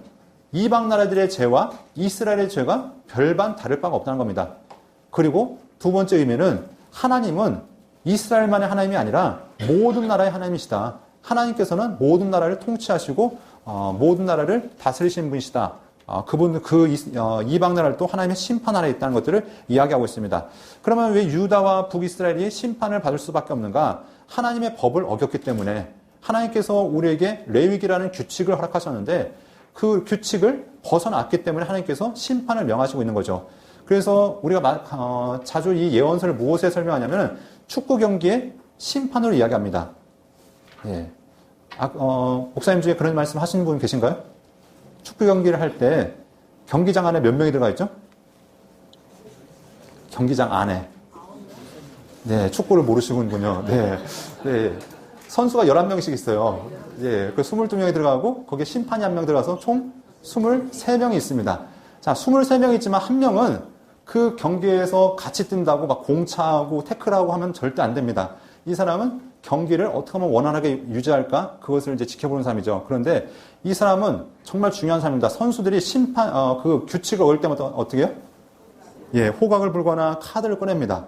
이방 나라들의 죄와 이스라엘의 죄가 별반 다를 바가 없다는 겁니다. 그리고 두 번째 의미는 하나님은 이스라엘만의 하나님이 아니라 모든 나라의 하나님이시다. 하나님께서는 모든 나라를 통치하시고 모든 나라를 다스리시는 분이시다. 그분 이방 나라를 또 하나님의 심판 아래 있다는 것들을 이야기하고 있습니다. 그러면 왜 유다와 북이스라엘이 심판을 받을 수밖에 없는가? 하나님의 법을 어겼기 때문에 하나님께서 우리에게 레위기라는 규칙을 허락하셨는데 그 규칙을 벗어났기 때문에 하나님께서 심판을 명하시고 있는 거죠. 그래서 우리가 자주 이 예언서를 무엇에 설명하냐면 축구 경기의 심판으로 이야기합니다. 예. 목사님 중에 그런 말씀 하시는 분 계신가요? 축구 경기를 할 때 경기장 안에 몇 명이 들어가 있죠? 경기장 안에. 네, 축구를 모르시군요. 네. 네. 선수가 11명씩 있어요. 예, 그 22명이 들어가고 거기에 심판이 1명 들어가서 총 23명이 있습니다. 자, 23명이 있지만 한 명은 그 경기에서 같이 뛴다고 막 공차하고 태클하고 하면 절대 안 됩니다. 이 사람은 경기를 어떻게 하면 원활하게 유지할까? 그것을 이제 지켜보는 사람이죠. 그런데 이 사람은 정말 중요한 사람입니다. 선수들이 그 규칙을 어길 때마다 어떻게 해요? 예, 호각을 불거나 카드를 꺼냅니다.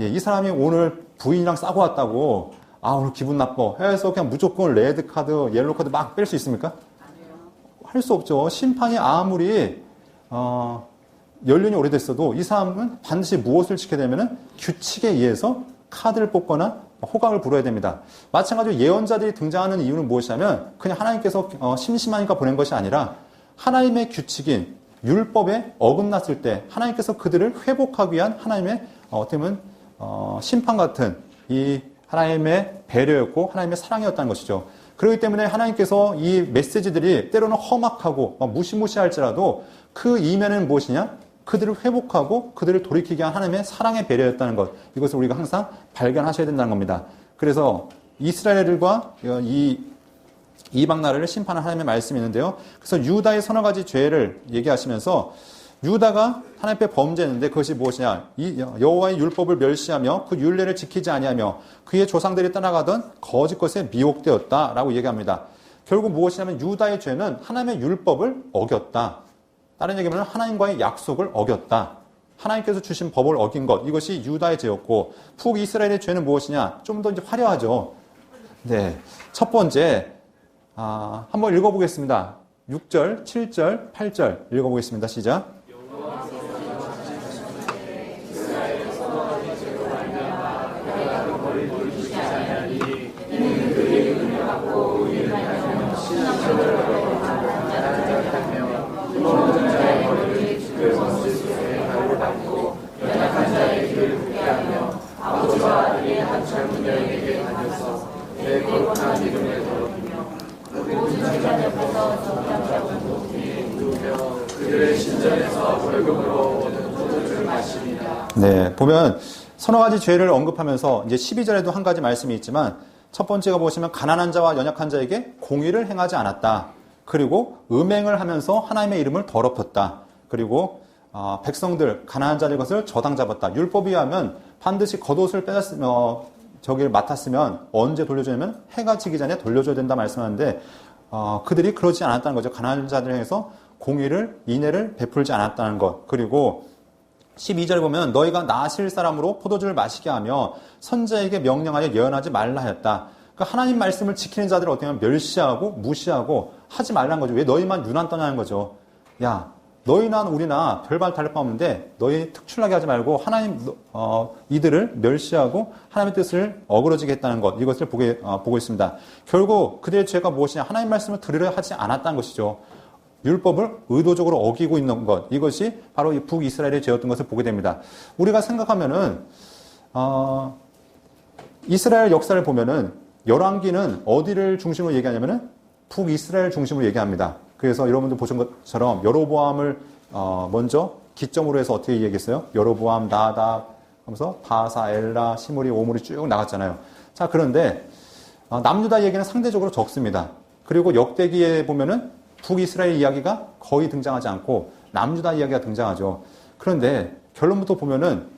예, 이 사람이 오늘 부인이랑 싸고 왔다고, 오늘 기분 나빠 해서 그냥 무조건 레드 카드, 옐로 카드 막 뺄 수 있습니까? 할 수 없죠. 심판이 아무리, 연륜이 오래됐어도 이 사람은 반드시 무엇을 지켜야 되면은 규칙에 의해서 카드를 뽑거나 호각을 불어야 됩니다. 마찬가지로 예언자들이 등장하는 이유는 무엇이냐면 그냥 하나님께서 심심하니까 보낸 것이 아니라 하나님의 규칙인 율법에 어긋났을 때 하나님께서 그들을 회복하기 위한 하나님의 어떻게 보면 심판 같은 이 하나님의 배려였고 하나님의 사랑이었다는 것이죠. 그렇기 때문에 하나님께서 이 메시지들이 때로는 험악하고 무시무시할지라도 그 이면에는 무엇이냐? 그들을 회복하고 그들을 돌이키게 한 하나님의 사랑의 배려였다는 것. 이것을 우리가 항상 발견하셔야 된다는 겁니다. 그래서 이스라엘과 이 이방 나라를 심판한 하나님의 말씀이 있는데요. 그래서 유다의 서너 가지 죄를 얘기하시면서 유다가 하나님 앞에 범죄했는데 그것이 무엇이냐? 여호와의 율법을 멸시하며 그 율례를 지키지 아니하며 그의 조상들이 따라가던 거짓 것에 미혹되었다라고 얘기합니다. 결국 무엇이냐면 유다의 죄는 하나님의 율법을 어겼다. 다른 얘기하면 하나님과의 약속을 어겼다. 하나님께서 주신 법을 어긴 것. 이것이 유다의 죄였고 북이스라엘의 죄는 무엇이냐? 좀 더 이제 화려하죠. 네. 첫 번째 한번 읽어보겠습니다. 6절, 7절, 8절 읽어보겠습니다. 시작. 네, 보면 서너 가지 죄를 언급하면서 이제 12절에도 한 가지 말씀이 있지만 첫 번째가 보시면 가난한 자와 연약한 자에게 공의를 행하지 않았다. 그리고 음행을 하면서 하나님의 이름을 더럽혔다. 그리고 백성들 가난한 자의 것을 저당 잡았다. 율법에 의하면 반드시 겉옷을 저기를 맡았으면 언제 돌려주냐면 해가 지기 전에 돌려줘야 된다 말씀하는데 그들이 그러지 않았다는 거죠. 가난한 자들을 향해서 공의를 인애를 베풀지 않았다는 것. 그리고 12절에 보면 너희가 나실 사람으로 포도주를 마시게 하며 선자에게 명령하여 예언하지 말라 하였다. 그러니까 하나님 말씀을 지키는 자들을 어떻게 하면 멸시하고 무시하고 하지 말라는 거죠. 왜 너희만 유난 떠나는 거죠. 야, 너희나 우리나 별반 다를 바 없는데 너희 특출나게 하지 말고 하나님 이들을 멸시하고 하나님의 뜻을 어그러지게 했다는 것. 이것을 보고 있습니다. 결국 그들의 죄가 무엇이냐? 하나님 말씀을 들으려 하지 않았다는 것이죠. 율법을 의도적으로 어기고 있는 것. 이것이 바로 이 북이스라엘의 죄였던 것을 보게 됩니다. 우리가 생각하면은 이스라엘 역사를 보면은 열왕기는 어디를 중심으로 얘기하냐면은 북이스라엘 중심으로 얘기합니다. 그래서 여러분들 보신 것처럼 여로보암을 먼저 기점으로 해서 어떻게 얘기했어요? 여로보암, 나답 하면서 바사, 엘라, 시므리, 오므리 쭉 나갔잖아요. 자, 그런데 남유다 얘기는 상대적으로 적습니다. 그리고 역대기에 보면은 북이스라엘 이야기가 거의 등장하지 않고 남유다 이야기가 등장하죠. 그런데 결론부터 보면은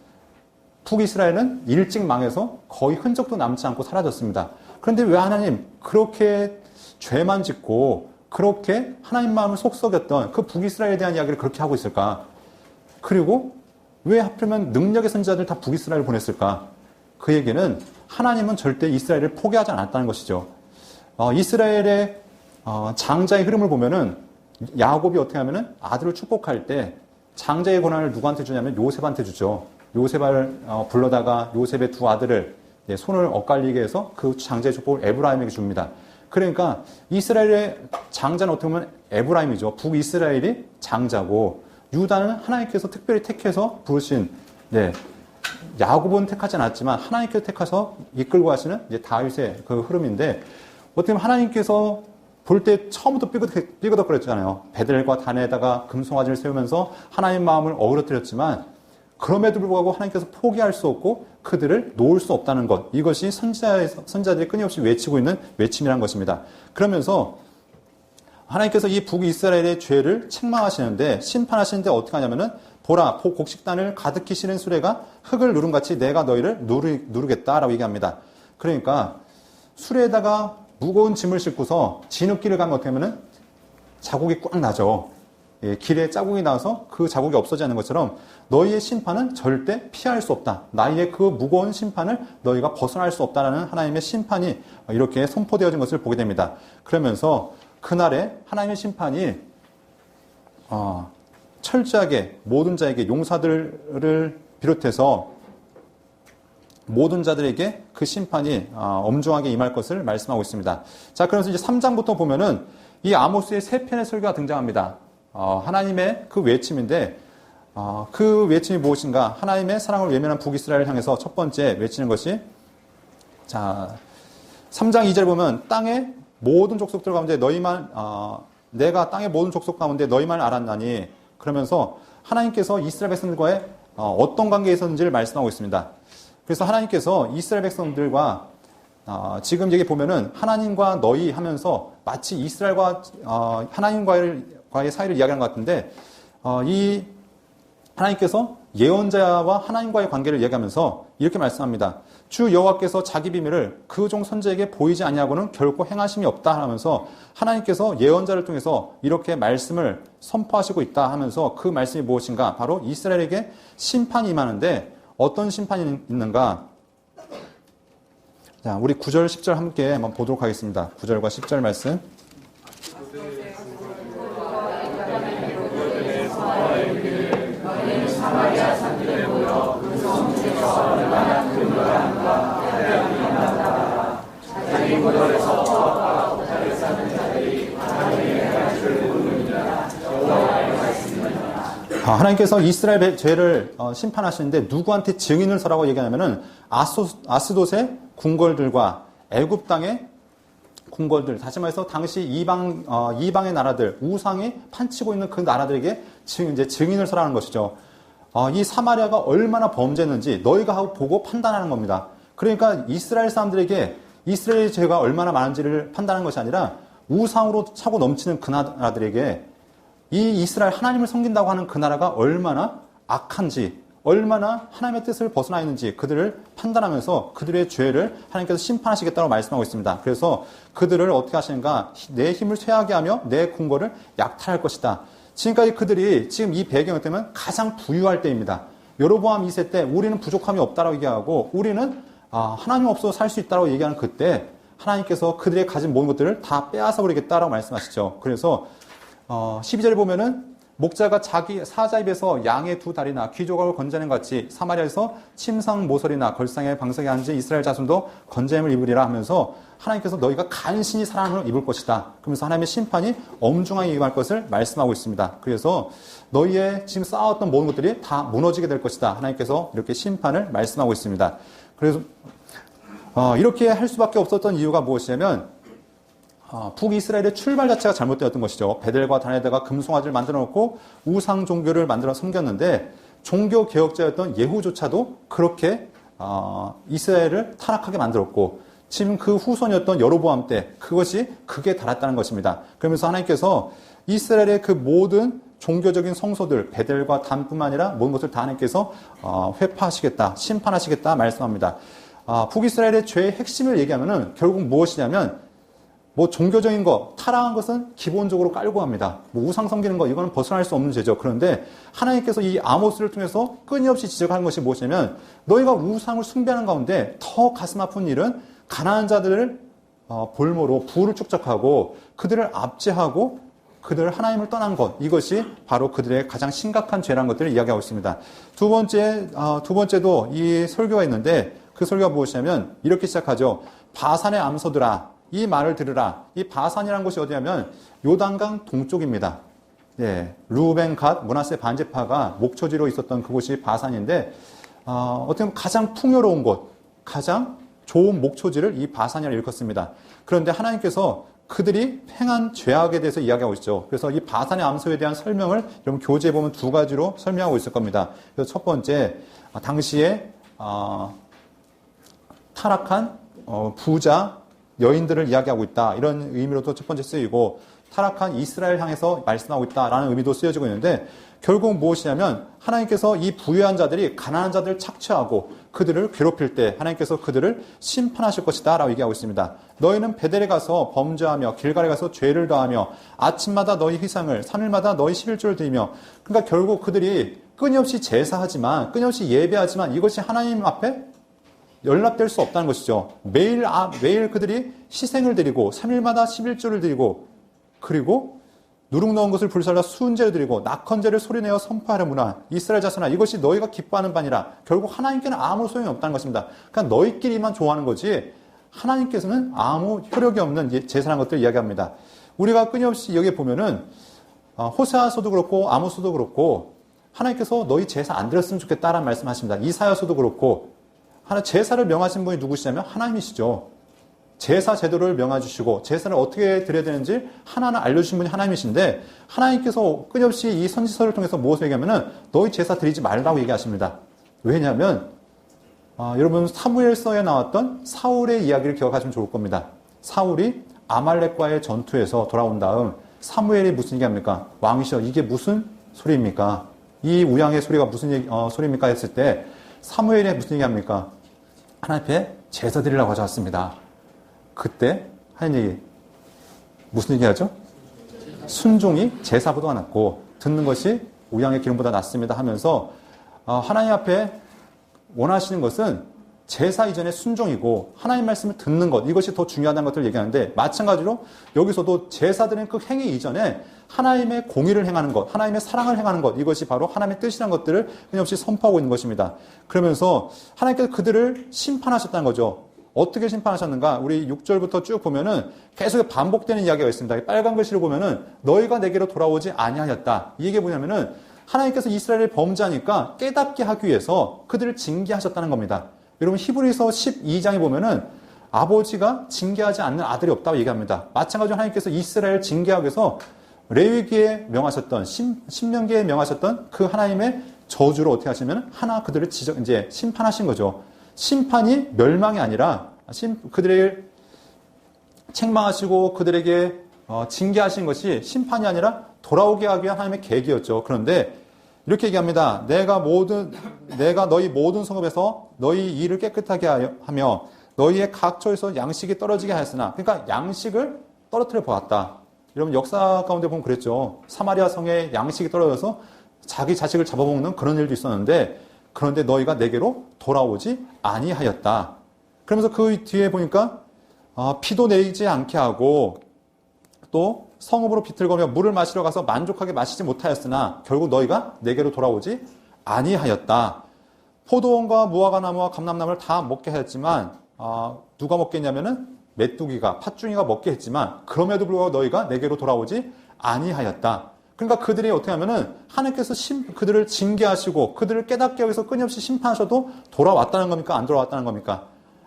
북이스라엘은 일찍 망해서 거의 흔적도 남지 않고 사라졌습니다. 그런데 왜 하나님 그렇게 죄만 짓고 그렇게 하나님 마음을 속썩였던 그 북이스라엘에 대한 이야기를 그렇게 하고 있을까? 그리고 왜 하필이면 능력의 선지자들 다 북이스라엘을 보냈을까? 그 얘기는 하나님은 절대 이스라엘을 포기하지 않았다는 것이죠. 이스라엘의 장자의 흐름을 보면은 야곱이 어떻게 하면은 아들을 축복할 때 장자의 권한을 누구한테 주냐면 요셉한테 주죠. 요셉을 불러다가 요셉의 두 아들을 손을 엇갈리게 해서 그 장자의 축복을 에브라임에게 줍니다. 그러니까 이스라엘의 장자는 어떻게 보면 에브라임이죠. 북이스라엘이 장자고 유다는 하나님께서 특별히 택해서 부르신 야곱은 택하지 않았지만 하나님께서 택해서 이끌고 가시는 이제 다윗의 그 흐름인데 어떻게 보면 하나님께서 볼 때 처음부터 삐그덕거렸잖아요. 베델과 단에다가 금송아지를 세우면서 하나님 마음을 어그러뜨렸지만 그럼에도 불구하고 하나님께서 포기할 수 없고 그들을 놓을 수 없다는 것. 이것이 선지자들이 끊임없이 외치고 있는 외침이라는 것입니다. 그러면서 하나님께서 이 북이스라엘의 죄를 책망하시는데 심판하시는데 어떻게 하냐면은 보라 곡식단을 가득히 실은 수레가 흙을 누름같이 내가 너희를 누르겠다라고 얘기합니다. 그러니까 수레에다가 무거운 짐을 싣고서 진흙길을 가면 어떻게 하면은 자국이 꽉 나죠. 길에 자국이 나서 그 자국이 없어지지 않는 것처럼 너희의 심판은 절대 피할 수 없다. 나의 그 무거운 심판을 너희가 벗어날 수 없다라는 하나님의 심판이 이렇게 선포되어진 것을 보게 됩니다. 그러면서 그날에 하나님의 심판이 철저하게 모든 자에게 용사들을 비롯해서 모든 자들에게 그 심판이 엄중하게 임할 것을 말씀하고 있습니다. 자, 그러면서 이제 3장부터 보면은 이 아모스의 세 편의 설교가 등장합니다. 하나님의 그 외침인데 그 외침이 무엇인가? 하나님의 사랑을 외면한 북이스라엘을 향해서 첫 번째 외치는 것이 자 3장 2절 보면 땅의 모든 족속들 가운데 너희만 내가 땅의 모든 족속 가운데 너희만 알았나니 그러면서 하나님께서 이스라엘 백성들과의 어떤 관계에 있었는지를 말씀하고 있습니다. 그래서 하나님께서 이스라엘 백성들과 지금 여기 보면은 하나님과 너희 하면서 마치 이스라엘과 하나님과의 사이를 이야기하는 것 같은데 이 하나님께서 예언자와 하나님과의 관계를 이야기하면서 이렇게 말씀합니다. 주 여호와께서 자기 비밀을 그 종 선지자에게 보이지 아니하고는 결코 행하심이 없다 하면서 하나님께서 예언자를 통해서 이렇게 말씀을 선포하시고 있다 하면서 그 말씀이 무엇인가? 바로 이스라엘에게 심판이 임하는데 어떤 심판이 있는가? 자, 우리 9절, 10절 함께 한번 보도록 하겠습니다. 9절과 10절 말씀. 하나님께서 이스라엘 죄를 심판하시는데 누구한테 증인을 서라고 얘기하냐면은 아스돗의 궁궐들과 애굽 땅의 궁궐들, 다시 말해서 당시 이방의 나라들, 우상이 판치고 있는 그 나라들에게 이제 증인을 서라는 것이죠. 이 사마리아가 얼마나 범죄했는지 너희가 보고 판단하는 겁니다. 그러니까 이스라엘 사람들에게 이스라엘의 죄가 얼마나 많은지를 판단하는 것이 아니라 우상으로 차고 넘치는 그 나라들에게 이 이스라엘 하나님을 섬긴다고 하는 그 나라가 얼마나 악한지, 얼마나 하나님의 뜻을 벗어나 있는지 그들을 판단하면서 그들의 죄를 하나님께서 심판하시겠다고 말씀하고 있습니다. 그래서 그들을 어떻게 하시는가? 내 힘을 쇠하게 하며 내 궁궐을 약탈할 것이다. 지금까지 그들이 지금 이 배경 때문에 가장 부유할 때입니다. 여로보암 2세 때 우리는 부족함이 없다라고 얘기하고 우리는 하나님 없어서 살 수 있다라고 얘기하는 그때 하나님께서 그들의 가진 모든 것들을 다 빼앗아 버리겠다라고 말씀하시죠. 그래서 12절에 보면은 목자가 자기 사자 입에서 양의 두 다리나 귀조각을 건져낸 것 같이 사마리아에서 침상 모서리나 걸상의 방석에 앉은 이스라엘 자손도 건져냄을 입으리라 하면서 하나님께서 너희가 간신히 사랑을 입을 것이다. 그러면서 하나님의 심판이 엄중하게 임할 것을 말씀하고 있습니다. 그래서 너희의 지금 쌓아왔던 모든 것들이 다 무너지게 될 것이다. 하나님께서 이렇게 심판을 말씀하고 있습니다. 그래서 이렇게 할 수밖에 없었던 이유가 무엇이냐면 북이스라엘의 출발 자체가 잘못되었던 것이죠. 베델과 단에다가 금송아지를 만들어 놓고 우상 종교를 만들어 섬겼는데 종교 개혁자였던 예후조차도 그렇게 이스라엘을 타락하게 만들었고 지금 그 후손이었던 여로보암 때 그것이 극에 달했다는 것입니다. 그러면서 하나님께서 이스라엘의 그 모든 종교적인 성소들 베델과 단뿐만 아니라 모든 것을 다 하나님께서 회파하시겠다, 심판하시겠다 말씀합니다. 북이스라엘의 죄의 핵심을 얘기하면은 결국 무엇이냐면 종교적인 거, 타락한 것은 기본적으로 깔고 합니다. 우상 섬기는 거, 이거는 벗어날 수 없는 죄죠. 그런데 하나님께서 이 아모스를 통해서 끊임없이 지적하는 것이 무엇이냐면 너희가 우상을 숭배하는 가운데 더 가슴 아픈 일은 가난한 자들을 볼모로 부를 축적하고 그들을 압제하고 그들 하나님을 떠난 것, 이것이 바로 그들의 가장 심각한 죄라는 것들을 이야기하고 있습니다. 두 번째도 이 설교가 있는데 그 설교가 무엇이냐면 이렇게 시작하죠. 바산의 암소들아, 이 말을 들으라. 이 바산이라는 곳이 어디냐면 요단강 동쪽입니다. 예, 루벤, 갓, 므낫세 반제파가 목초지로 있었던 그곳이 바산인데 어떻게 보면 가장 풍요로운 곳, 가장 좋은 목초지를 이 바산이라 일컫습니다. 그런데 하나님께서 그들이 행한 죄악에 대해서 이야기하고 있죠. 그래서 이 바산의 암소에 대한 설명을 여러분 교재에 보면 두 가지로 설명하고 있을 겁니다. 그래서 첫 번째, 당시에 타락한 부자 여인들을 이야기하고 있다. 이런 의미로도 첫 번째 쓰이고 타락한 이스라엘 향해서 말씀하고 있다라는 의미도 쓰여지고 있는데 결국 무엇이냐면 하나님께서 이 부유한 자들이 가난한 자들을 착취하고 그들을 괴롭힐 때 하나님께서 그들을 심판하실 것이다 라고 얘기하고 있습니다. 너희는 베델에 가서 범죄하며 길갈에 가서 죄를 더하며 아침마다 너희 희상을 3일마다 너희 11조를 드리며 그러니까 결국 그들이 끊임없이 제사하지만 끊임없이 예배하지만 이것이 하나님 앞에 연락될 수 없다는 것이죠. 매일 그들이 희생을 드리고 3일마다 11조를 드리고 그리고 누룩 넣은 것을 불살라 수은제를 드리고 낙헌제를 소리내어 선포하려무나 이스라엘 자손아 이것이 너희가 기뻐하는 바니라. 결국 하나님께는 아무 소용이 없다는 것입니다. 그러니까 너희끼리만 좋아하는 거지 하나님께서는 아무 효력이 없는 제사라는 것들을 이야기합니다. 우리가 끊임없이 여기 보면은 호세아서도 그렇고 아모스도 그렇고 하나님께서 너희 제사 안 드렸으면 좋겠다라는 말씀하십니다. 이사야서도 그렇고 제사를 명하신 분이 누구시냐면 하나님이시죠. 제사 제도를 명해주시고 제사를 어떻게 드려야 되는지 하나하나 알려주신 분이 하나님이신데 하나님께서 끊임없이 이 선지서를 통해서 무엇을 얘기하면은 너희 제사 드리지 말라고 얘기하십니다. 왜냐하면 여러분 사무엘서에 나왔던 사울의 이야기를 기억하시면 좋을 겁니다. 사울이 아말렉과의 전투에서 돌아온 다음 사무엘이 무슨 얘기합니까? 왕이시여 이게 무슨 소리입니까? 이 우양의 소리가 무슨 소리입니까? 했을 때 사무엘이 무슨 얘기합니까? 하나님 앞에 제사 드리려고 가져왔습니다. 그때 하는 얘기 무슨 얘기하죠? 순종이 제사보다 낫고 듣는 것이 우양의 기름보다 낫습니다 하면서 하나님 앞에 원하시는 것은 제사 이전의 순종이고 하나님 말씀을 듣는 것 이것이 더 중요하다는 것들을 얘기하는데 마찬가지로 여기서도 제사 드리는 그 행위 이전에 하나님의 공의를 행하는 것, 하나님의 사랑을 행하는 것 이것이 바로 하나님의 뜻이라는 것들을 끊임없이 선포하고 있는 것입니다. 그러면서 하나님께서 그들을 심판하셨다는 거죠. 어떻게 심판하셨는가? 우리 6절부터 쭉 보면은 계속 반복되는 이야기가 있습니다. 빨간 글씨를 보면은 너희가 내게로 돌아오지 아니하였다. 이 얘기가 뭐냐면은 하나님께서 이스라엘을 범죄하니까 깨닫게 하기 위해서 그들을 징계하셨다는 겁니다. 여러분 히브리서 12장에 보면은 아버지가 징계하지 않는 아들이 없다고 얘기합니다. 마찬가지로 하나님께서 이스라엘 징계하기 위해서 레위기에 명하셨던 신명기에 명하셨던 그 하나님의 저주로 어떻게 하시면 하나 그들을 이제 심판하신 거죠. 심판이 멸망이 아니라 그들에게 책망하시고 그들에게 징계하신 것이 심판이 아니라 돌아오게 하기 위한 하나님의 계기였죠. 그런데 이렇게 얘기합니다. 내가 너희 모든 성읍에서 너희 일을 깨끗하게 하며 너희의 각처에서 양식이 떨어지게 하였으나 그러니까 양식을 떨어뜨려 보았다. 여러분 역사 가운데 보면 그랬죠. 사마리아 성에 양식이 떨어져서 자기 자식을 잡아먹는 그런 일도 있었는데 그런데 너희가 내게로 돌아오지 아니하였다. 그러면서 그 뒤에 보니까 피도 내리지 않게 하고 또 성읍으로 비틀거며 물을 마시러 가서 만족하게 마시지 못하였으나 결국 너희가 내게로 돌아오지 아니하였다. 포도원과 무화과나무와 감람나무를 다 먹게 하였지만 누가 먹게 했냐면은 메뚜기가 팥중이가 먹게 했지만 그럼에도 불구하고 너희가 내게로 돌아오지 아니하였다. 그러니까 그들이 어떻게 하면은 하나님께서 그들을 징계하시고 그들을 깨닫게 하기 위해서 끊임없이 심판하셔도 돌아왔다는 겁니까? 안 돌아왔다는 겁니까?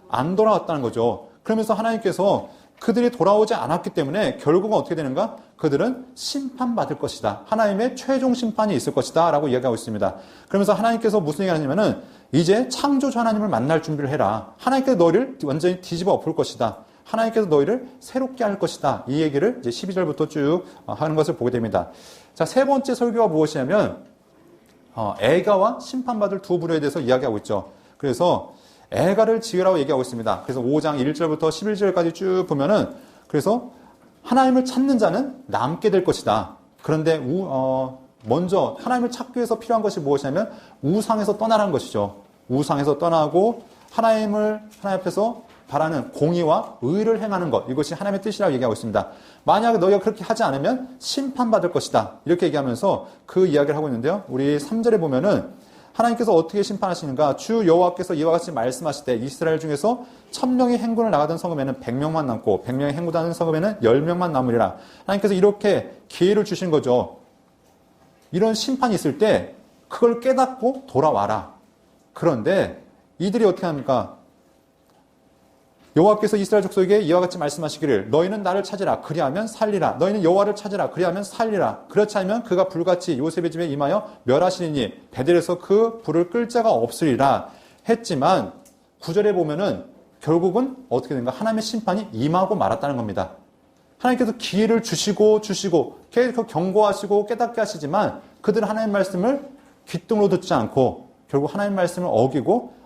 안 돌아왔다는 거죠. 그러면서 하나님께서 그들이 돌아오지 않았기 때문에 결국은 어떻게 되는가? 그들은 심판받을 것이다. 하나님의 최종 심판이 있을 것이다. 라고 이야기하고 있습니다. 그러면서 하나님께서 무슨 얘기 하냐면은 이제 창조주 하나님을 만날 준비를 해라. 하나님께서 너희를 완전히 뒤집어 엎을 것이다. 하나님께서 너희를 새롭게 할 것이다. 이 얘기를 이제 12절부터 쭉 하는 것을 보게 됩니다. 자, 세 번째 설교가 무엇이냐면, 애가와 심판받을 두 부류에 대해서 이야기하고 있죠. 그래서 애가를 지으라고 얘기하고 있습니다. 그래서 5장 1절부터 11절까지 쭉 보면은, 그래서 하나님을 찾는 자는 남게 될 것이다. 그런데, 먼저 하나님을 찾기 위해서 필요한 것이 무엇이냐면, 우상에서 떠나라는 것이죠. 우상에서 떠나고, 하나님 앞에서 바라는 공의와 의를 행하는 것, 이것이 하나님의 뜻이라고 얘기하고 있습니다. 만약 너희가 그렇게 하지 않으면 심판받을 것이다. 이렇게 얘기하면서 그 이야기를 하고 있는데요. 우리 3절에 보면은 하나님께서 어떻게 심판하시는가? 주 여호와께서 이와 같이 말씀하시되 이스라엘 중에서 1000명이 행군을 나가던 성읍에는 100명만 남고 100명이 행군하는 성읍에는 10명만 남으리라. 하나님께서 이렇게 기회를 주신 거죠. 이런 심판이 있을 때 그걸 깨닫고 돌아와라. 그런데 이들이 어떻게 합니까? 여호와께서 이스라엘 족속에게 이와 같이 말씀하시기를 너희는 나를 찾으라 그리하면 살리라. 너희는 여호와를 찾으라 그리하면 살리라. 그렇지 않으면 그가 불같이 요셉의 집에 임하여 멸하시리니 베델에서 그 불을 끌 자가 없으리라 했지만 9절에 보면은 결국은 어떻게 된가? 하나님의 심판이 임하고 말았다는 겁니다. 하나님께서 기회를 주시고 계속 경고하시고 깨닫게 하시지만 그들은 하나님의 말씀을 귓등으로 듣지 않고 결국 하나님의 말씀을 어기고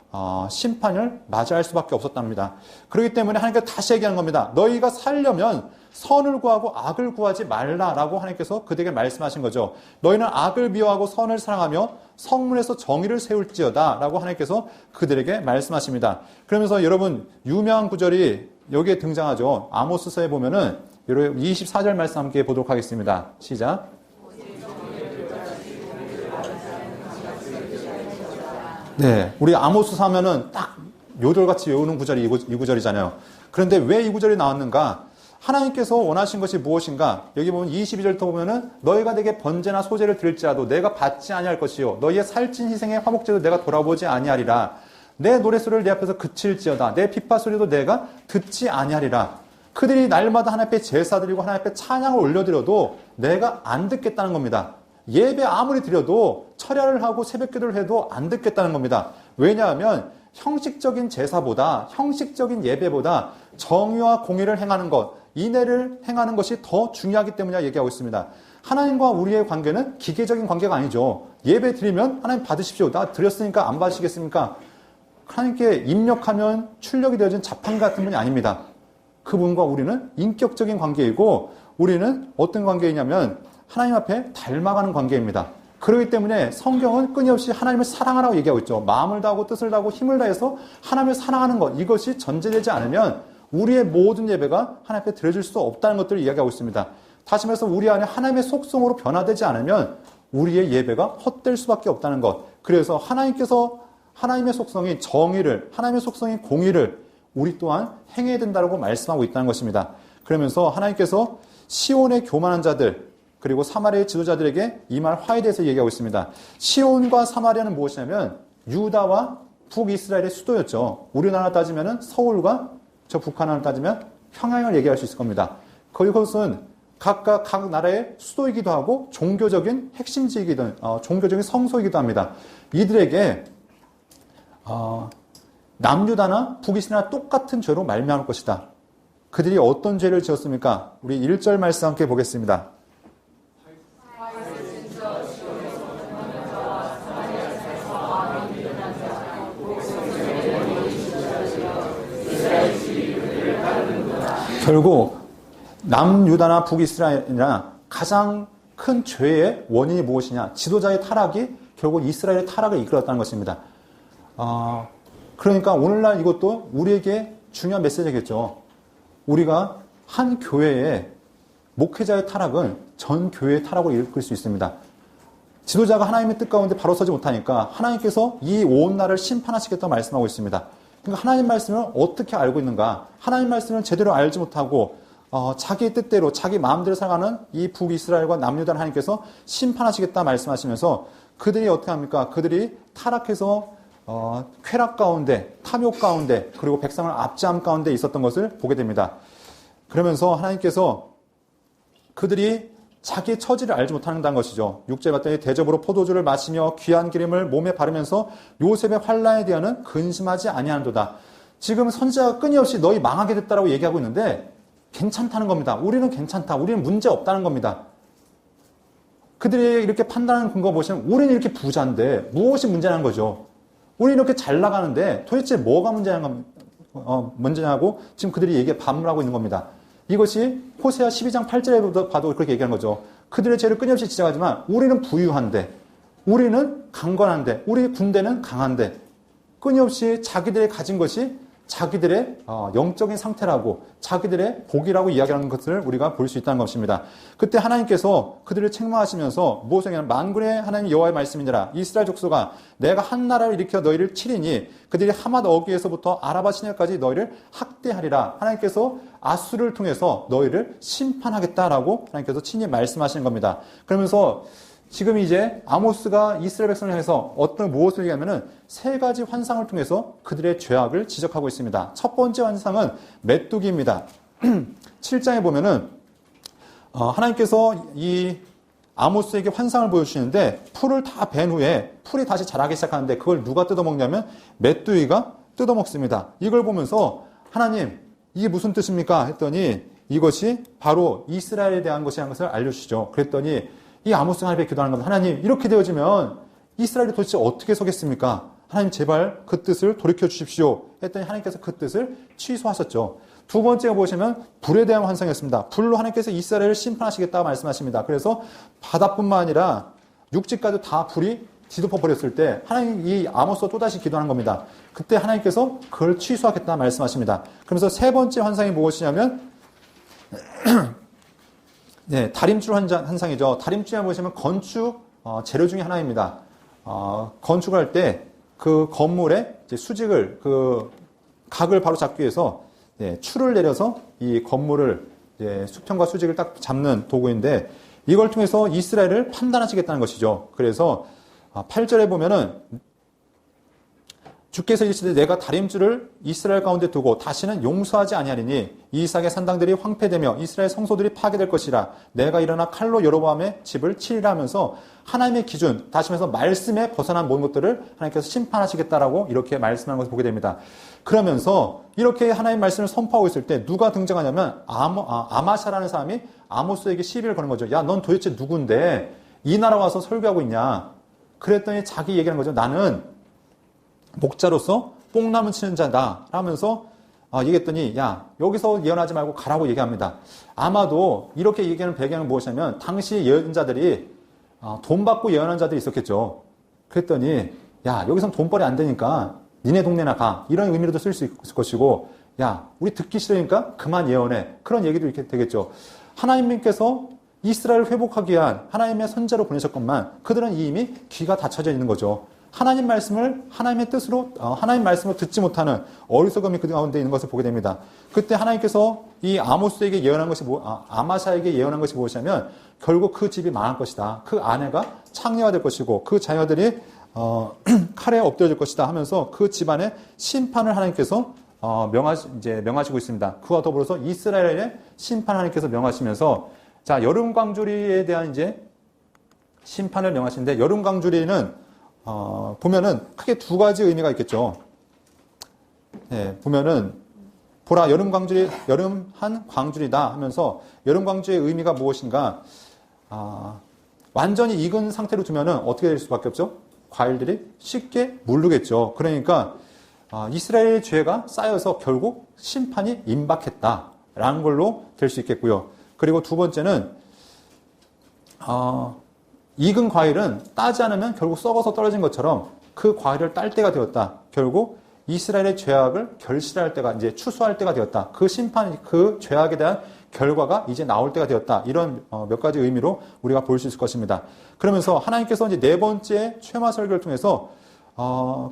심판을 맞이할 수밖에 없었답니다. 그렇기 때문에 하나님께서 다시 얘기하는 겁니다. 너희가 살려면 선을 구하고 악을 구하지 말라라고 하나님께서 그들에게 말씀하신 거죠. 너희는 악을 미워하고 선을 사랑하며 성문에서 정의를 세울지어다 라고 하나님께서 그들에게 말씀하십니다. 그러면서 여러분 유명한 구절이 여기에 등장하죠. 아모스서에 보면은 24절 말씀 함께 보도록 하겠습니다. 시작. 네, 우리 아모스 하면은 딱 요절같이 외우는 구절이 이 구절이잖아요. 그런데 왜 이 구절이 나왔는가? 하나님께서 원하신 것이 무엇인가? 여기 보면 22절부터 보면은 너희가 내게 번제나 소제를 드릴지라도 내가 받지 아니할 것이요 너희의 살찐 희생의 화목제도 내가 돌아보지 아니하리라. 내 노랫소리를 내 앞에서 그칠지어다. 내 비파 소리도 내가 듣지 아니하리라. 그들이 날마다 하나님 앞에 제사 드리고 하나님 앞에 찬양을 올려드려도 내가 안 듣겠다는 겁니다. 예배 아무리 드려도 철야를 하고 새벽기도를 해도 안 듣겠다는 겁니다. 왜냐하면 형식적인 제사보다 형식적인 예배보다 정의와 공의를 행하는 것, 인애를 행하는 것이 더 중요하기 때문이라 얘기하고 있습니다. 하나님과 우리의 관계는 기계적인 관계가 아니죠. 예배 드리면 하나님 받으십시오. 나 드렸으니까 안 받으시겠습니까? 하나님께 입력하면 출력이 되어진 자판 같은 분이 아닙니다. 그분과 우리는 인격적인 관계이고 우리는 어떤 관계이냐면 하나님 앞에 닮아가는 관계입니다. 그렇기 때문에 성경은 끊임없이 하나님을 사랑하라고 얘기하고 있죠. 마음을 다하고 뜻을 다하고 힘을 다해서 하나님을 사랑하는 것, 이것이 전제되지 않으면 우리의 모든 예배가 하나님 앞에 드려질 수 없다는 것들을 이야기하고 있습니다. 다시 말해서 우리 안에 하나님의 속성으로 변화되지 않으면 우리의 예배가 헛될 수밖에 없다는 것. 그래서 하나님께서 하나님의 속성인 정의를, 하나님의 속성인 공의를 우리 또한 행해야 된다고 말씀하고 있다는 것입니다. 그러면서 하나님께서 시온의 교만한 자들, 그리고 사마리아의 지도자들에게 이 말 화에 대해서 얘기하고 있습니다. 시온과 사마리아는 무엇이냐면 유다와 북이스라엘의 수도였죠. 우리나라 따지면 서울과 저 북한을 따지면 평양을 얘기할 수 있을 겁니다. 그것은 각각 각 나라의 수도이기도 하고 종교적인 핵심지이기도 종교적인 성소이기도 합니다. 이들에게 남유다나 북이스라엘 똑같은 죄로 말미암을 것이다. 그들이 어떤 죄를 지었습니까? 우리 1절 말씀 함께 보겠습니다. 결국 남유다나 북이스라엘이나 가장 큰 죄의 원인이 무엇이냐? 지도자의 타락이 결국 이스라엘의 타락을 이끌었다는 것입니다. 그러니까 오늘날 이것도 우리에게 중요한 메시지겠죠. 우리가 한 교회의 목회자의 타락은 전 교회의 타락으로 이끌 수 있습니다. 지도자가 하나님의 뜻 가운데 바로 서지 못하니까 하나님께서 이 온 나라를 심판하시겠다고 말씀하고 있습니다. 그러니까 하나님 말씀을 어떻게 알고 있는가? 하나님 말씀을 제대로 알지 못하고 자기 뜻대로 자기 마음대로 살아가는 이 북이스라엘과 남유다를 하나님께서 심판하시겠다 말씀하시면서 그들이 어떻게 합니까? 그들이 타락해서 쾌락 가운데, 탐욕 가운데, 그리고 백성을 압제함 가운데 있었던 것을 보게 됩니다. 그러면서 하나님께서 그들이 자기의 처지를 알지 못한다는 것이죠. 6절 봤더니 대접으로 포도주를 마시며 귀한 기름을 몸에 바르면서 요셉의 환난에 대하여는 근심하지 아니하는도다. 지금 선지자가 끊임없이 너희 망하게 됐다라고 얘기하고 있는데 괜찮다는 겁니다. 우리는 괜찮다. 우리는 문제 없다는 겁니다. 그들이 이렇게 판단하는 근거 보시면 우리는 이렇게 부자인데 무엇이 문제냐는 거죠. 우리는 이렇게 잘 나가는데 도대체 뭐가 문제냐고 지금 그들이 반문하고 있는 겁니다. 이것이 호세아 12장 8절에 봐도 그렇게 얘기하는 거죠. 그들의 죄를 끊임없이 지적하지만 우리는 부유한데, 우리는 강건한데, 우리 군대는 강한데, 끊임없이 자기들이 가진 것이 자기들의 영적인 상태라고 자기들의 복이라고 이야기하는 것을 우리가 볼 수 있다는 것입니다. 그때 하나님께서 그들을 책망하시면서 무엇을 얘기하면 만군의 하나님 여호와의 말씀이니라 이스라엘 족속아 내가 한 나라를 일으켜 너희를 치리니 그들이 하맛 어귀에서부터 아라바 시내까지 너희를 학대하리라. 하나님께서 아수를 통해서 너희를 심판하겠다라고 하나님께서 친히 말씀하시는 겁니다. 그러면서 지금 이제 아모스가 이스라엘 백성을 향해서 어떤 무엇을 얘기하면은 세 가지 환상을 통해서 그들의 죄악을 지적하고 있습니다. 첫 번째 환상은 메뚜기입니다. 7장에 보면은 하나님께서 이 아모스에게 환상을 보여주시는데 풀을 다 벤 후에 풀이 다시 자라기 시작하는데 그걸 누가 뜯어먹냐면 메뚜기가 뜯어먹습니다. 이걸 보면서 하나님 이게 무슨 뜻입니까? 했더니 이것이 바로 이스라엘에 대한 것이라는 것을 알려주시죠. 그랬더니 이 아모스가 하나님께 기도하는 겁니다. 하나님 이렇게 되어지면 이스라엘이 도대체 어떻게 서겠습니까? 하나님 제발 그 뜻을 돌이켜 주십시오. 했더니 하나님께서 그 뜻을 취소하셨죠. 두 번째가 보시면 불에 대한 환상이었습니다. 불로 하나님께서 이스라엘을 심판하시겠다고 말씀하십니다. 그래서 바다뿐만 아니라 육지까지 다 불이 뒤덮어 버렸을 때 하나님 이 아모스가 또다시 기도하는 겁니다. 그때 하나님께서 그걸 취소하겠다 말씀하십니다. 그러면서 세 번째 환상이 무엇이냐면 네, 다림줄 환상이죠. 다림줄에 보시면 건축 재료 중에 하나입니다. 건축을 할 때 그 건물에 이제 수직을 그 각을 바로 잡기 위해서 추를 내려서 이 건물을 수평과 수직을 딱 잡는 도구인데 이걸 통해서 이스라엘을 판단하시겠다는 것이죠. 그래서 8절에 보면은 주께서 이르시되 내가 다림줄을 이스라엘 가운데 두고 다시는 용서하지 아니하리니 이삭의 산당들이 황폐되며 이스라엘 성소들이 파괴될 것이라 내가 일어나 칼로 여로보암의 집을 치리라 하면서 하나님의 기준, 다시 말해서 말씀에 벗어난 모든 것들을 하나님께서 심판하시겠다라고 이렇게 말씀하는 것을 보게 됩니다. 그러면서 이렇게 하나님의 말씀을 선포하고 있을 때 누가 등장하냐면 아마샤라는 사람이 아모스에게 시비를 거는 거죠. 야, 넌 도대체 누군데 이 나라 와서 설교하고 있냐? 그랬더니 자기 얘기하는 거죠. 나는 목자로서 뽕나무 치는 자다 하면서 얘기했더니 야 여기서 예언하지 말고 가라고 얘기합니다. 아마도 이렇게 얘기하는 배경은 무엇이냐면 당시 예언자들이 돈 받고 예언한 자들이 있었겠죠. 그랬더니 야 여기선 돈벌이 안 되니까 니네 동네나 가 이런 의미로도 쓸 수 있을 것이고 야 우리 듣기 싫으니까 그만 예언해 그런 얘기도 이렇게 되겠죠. 하나님께서 이스라엘을 회복하기 위한 하나님의 선자로 보내셨건만 그들은 이미 귀가 닫혀져 있는 거죠. 하나님 말씀을 하나님의 뜻으로 하나님 말씀을 듣지 못하는 어리석음이 그 가운데 있는 것을 보게 됩니다. 그때 하나님께서 이 아모스에게 예언한 것이 아마샤에게 예언한 것이 무엇이냐면 결국 그 집이 망할 것이다. 그 아내가 창녀가 될 것이고 그 자녀들이 칼에 엎드려질 것이다 하면서 그 집안의 심판을 하나님께서 명하시고 있습니다. 그와 더불어서 이스라엘의 심판 하나님께서 명하시면서 자 여름 광주리에 대한 이제 심판을 명하시는데 여름 광주리는 보면은 크게 두 가지 의미가 있겠죠. 보면은 보라 여름 한 광주리다 하면서 여름 광주의 의미가 무엇인가? 완전히 익은 상태로 두면은 어떻게 될 수밖에 없죠? 과일들이 쉽게 물르겠죠. 그러니까 이스라엘의 죄가 쌓여서 결국 심판이 임박했다라는 걸로 될 수 있겠고요. 그리고 두 번째는 익은 과일은 따지 않으면 결국 썩어서 떨어진 것처럼 그 과일을 딸 때가 되었다. 결국 이스라엘의 죄악을 결실할 때가 이제 추수할 때가 되었다. 그 심판, 그 죄악에 대한 결과가 이제 나올 때가 되었다. 이런 몇 가지 의미로 우리가 볼 수 있을 것입니다. 그러면서 하나님께서 이제 네 번째 최마 설교를 통해서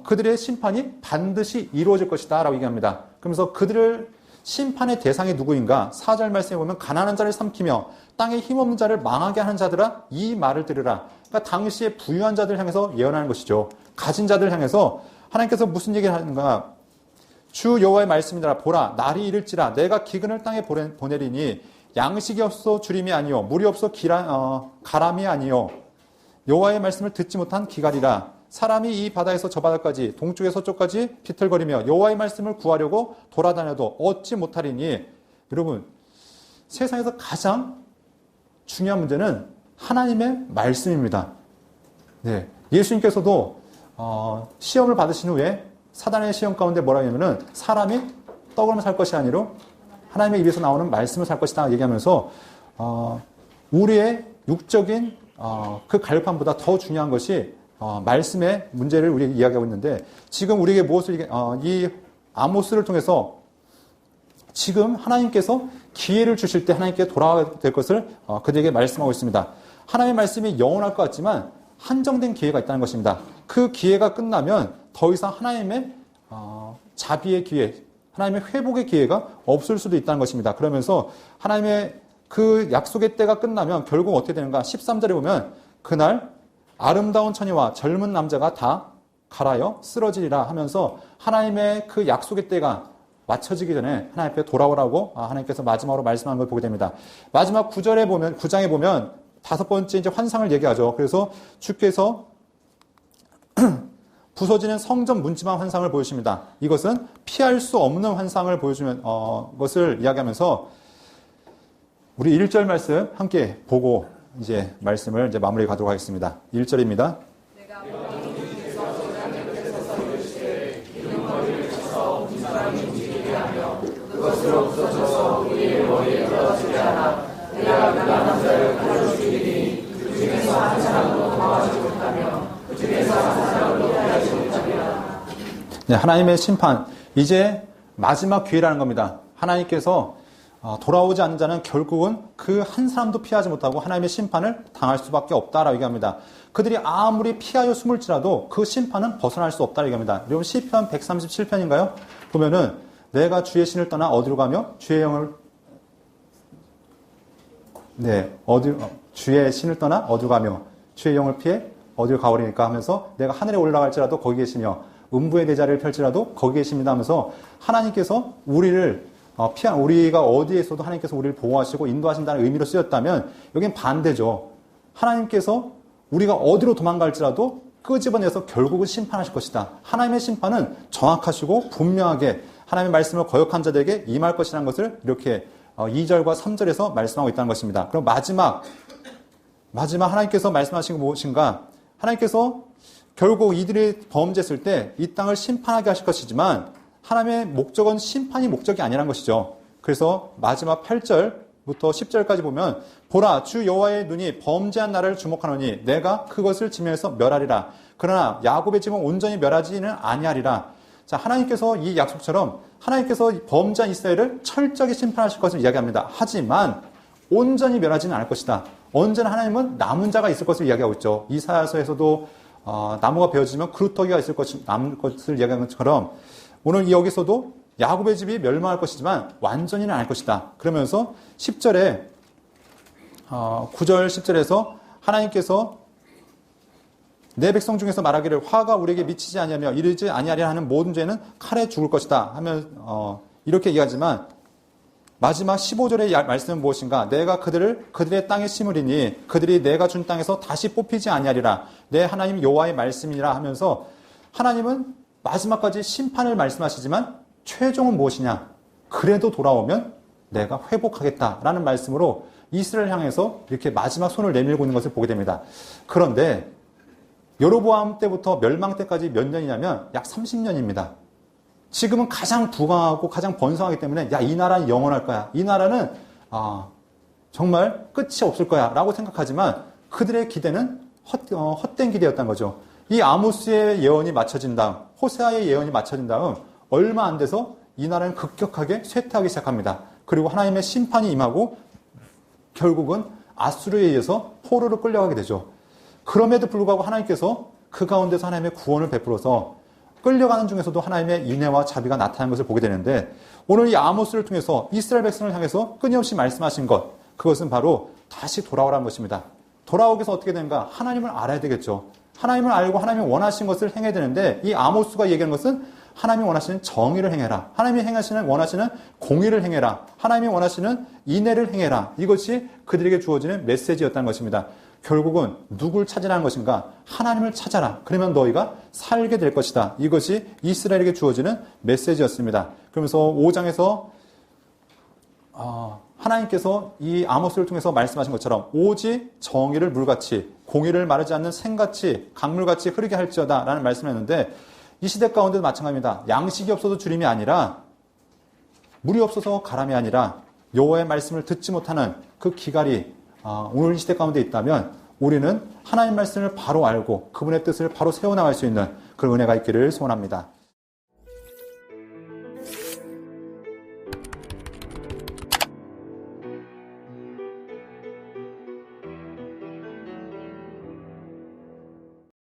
그들의 심판이 반드시 이루어질 것이다라고 얘기합니다. 그러면서 그들을 심판의 대상이 누구인가? 4절 말씀에 보면 가난한 자를 삼키며 땅에 힘없는 자를 망하게 하는 자들아 이 말을 들으라. 그러니까 당시에 부유한 자들 향해서 예언하는 것이죠. 가진 자들 향해서 하나님께서 무슨 얘기를 하는가? 주 여호와의 말씀이라 보라 날이 이를지라 내가 기근을 땅에 보내리니 양식이 없어 주림이 아니요 물이 없어 가람이 아니요 여호와의 말씀을 듣지 못한 기갈이라. 사람이 이 바다에서 저 바다까지 동쪽에 서쪽까지 비틀거리며 여호와의 말씀을 구하려고 돌아다녀도 얻지 못하리니. 여러분 세상에서 가장 중요한 문제는 하나님의 말씀입니다. 네, 예수님께서도 시험을 받으신 후에 사단의 시험 가운데 뭐라고 하냐면은 사람이 떡으로만 살 것이 아니로 하나님의 입에서 나오는 말씀을 살 것이다 얘기하면서 우리의 육적인 그 갈급함보다 더 중요한 것이 말씀의 문제를 우리에게 이야기하고 있는데 지금 우리에게 무엇을 이 아모스를 통해서 지금 하나님께서 기회를 주실 때 하나님께 돌아가야 될 것을 그들에게 말씀하고 있습니다. 하나님의 말씀이 영원할 것 같지만 한정된 기회가 있다는 것입니다. 그 기회가 끝나면 더 이상 하나님의 자비의 기회, 하나님의 회복의 기회가 없을 수도 있다는 것입니다. 그러면서 하나님의 그 약속의 때가 끝나면 결국 어떻게 되는가? 13절에 보면 그날 아름다운 처녀와 젊은 남자가 다 갈아여 쓰러지리라 하면서 하나님의 그 약속의 때가 맞춰지기 전에 하나님 앞에 돌아오라고 하나님께서 마지막으로 말씀하는 걸 보게 됩니다. 마지막 9장에 보면 다섯 번째 이제 환상을 얘기하죠. 그래서 주께서 부서지는 성전 문지방 환상을 보여주십니다. 이것은 피할 수 없는 환상을 보여주는 것을 이야기하면서 우리 1절 말씀 함께 보고 이제 말씀을 이제 마무리 가도록 하겠습니다. 1절입니다. 그것으로 부서져서 우리의 머리에 떨어지게 하라. 내가 그 남자를 가져 죽이니 그 중에서 한 사람도 도망하지 못하며 그 중에서 한 사람도 피하지 못하리라. 네, 하나님의 심판, 이제 마지막 기회라는 겁니다. 하나님께서 돌아오지 않는 자는 결국은 그 한 사람도 피하지 못하고 하나님의 심판을 당할 수밖에 없다라고 얘기합니다. 그들이 아무리 피하여 숨을지라도 그 심판은 벗어날 수 없다라고 얘기합니다. 여러분 시편 137편인가요? 보면은 내가 주의 신을 떠나 어디로 가며 주의 영을 주의 신을 떠나 어디로 가며 주의 영을 피해 어디로 가오리니까 하면서 내가 하늘에 올라갈지라도 거기 계시며 음부의 대자리를 펼지라도 거기 계십니다 하면서 하나님께서 우리를 우리가 어디에 있어도 하나님께서 우리를 보호하시고 인도하신다는 의미로 쓰였다면 여긴 반대죠. 하나님께서 우리가 어디로 도망갈지라도 끄집어내서 결국은 심판하실 것이다. 하나님의 심판은 정확하시고 분명하게 하나님의 말씀을 거역한 자들에게 임할 것이라는 것을 이렇게 2절과 3절에서 말씀하고 있다는 것입니다. 그럼 마지막 하나님께서 말씀하신 게 무엇인가? 하나님께서 결국 이들이 범죄했을 때 이 땅을 심판하게 하실 것이지만 하나님의 목적은 심판이 목적이 아니라는 것이죠. 그래서 마지막 8절부터 10절까지 보면 보라 주 여호와의 눈이 범죄한 나라를 주목하노니 내가 그것을 지면에서 멸하리라. 그러나 야곱의 집은 온전히 멸하지는 아니하리라. 자, 하나님께서 이 약속처럼 하나님께서 범죄한 이스라엘을 철저히 심판하실 것을 이야기합니다. 하지만 온전히 멸하지는 않을 것이다. 언제나 하나님은 남은 자가 있을 것을 이야기하고 있죠. 이사야서에서도 나무가 베어지면 그루터기가 있을 남을 것을 이야기하는 것처럼 오늘 여기서도 야곱의 집이 멸망할 것이지만 완전히는 않을 것이다. 그러면서 10절에 9절 10절에서 하나님께서 내 백성 중에서 말하기를 화가 우리에게 미치지 아니하며 이르지 아니하리라 하는 모든 죄는 칼에 죽을 것이다 하면 이렇게 얘기하지만 마지막 15절의 말씀은 무엇인가? 내가 그들의 땅에 심으리니 그들이 내가 준 땅에서 다시 뽑히지 아니하리라. 내 하나님 여호와의 말씀이라 하면서 하나님은 마지막까지 심판을 말씀하시지만 최종은 무엇이냐? 그래도 돌아오면 내가 회복하겠다라는 말씀으로 이스라엘 향해서 이렇게 마지막 손을 내밀고 있는 것을 보게 됩니다. 그런데 여로보암 때부터 멸망 때까지 몇 년이냐면 약 30년입니다. 지금은 가장 부강하고 가장 번성하기 때문에 이 나라는 영원할 거야. 이 나라는 정말 끝이 없을 거야 라고 생각하지만 그들의 기대는 헛된 기대였던 거죠. 이 아모스의 예언이 맞춰진 다음, 호세아의 예언이 맞춰진 다음 얼마 안 돼서 이 나라는 급격하게 쇠퇴하기 시작합니다. 그리고 하나님의 심판이 임하고 결국은 아수르에 의해서 포로로 끌려가게 되죠. 그럼에도 불구하고 하나님께서 그 가운데서 하나님의 구원을 베풀어서 끌려가는 중에서도 하나님의 인애와 자비가 나타나는 것을 보게 되는데 오늘 이 아모스를 통해서 이스라엘 백성을 향해서 끊임없이 말씀하신 것, 그것은 바로 다시 돌아오라는 것입니다. 돌아오기 위해서 어떻게 되는가? 하나님을 알아야 되겠죠. 하나님을 알고 하나님이 원하신 것을 행해야 되는데 이 아모스가 얘기하는 것은 하나님이 원하시는 정의를 행해라. 하나님이 원하시는 공의를 행해라. 하나님이 원하시는 인애를 행해라. 이것이 그들에게 주어지는 메시지였다는 것입니다. 결국은 누굴 찾으라는 것인가? 하나님을 찾아라. 그러면 너희가 살게 될 것이다. 이것이 이스라엘에게 주어지는 메시지였습니다. 그러면서 5장에서 하나님께서 이 아모스를 통해서 말씀하신 것처럼 오직 정의를 물같이 공의를 마르지 않는 샘같이 강물같이 흐르게 할지어다 라는 말씀을 했는데 이 시대 가운데도 마찬가지입니다. 양식이 없어서 주림이 아니라 물이 없어서 가람이 아니라 여호와의 말씀을 듣지 못하는 그 기갈이 오늘 이 시대 가운데 있다면 우리는 하나님의 말씀을 바로 알고 그분의 뜻을 바로 세워나갈 수 있는 그런 은혜가 있기를 소원합니다.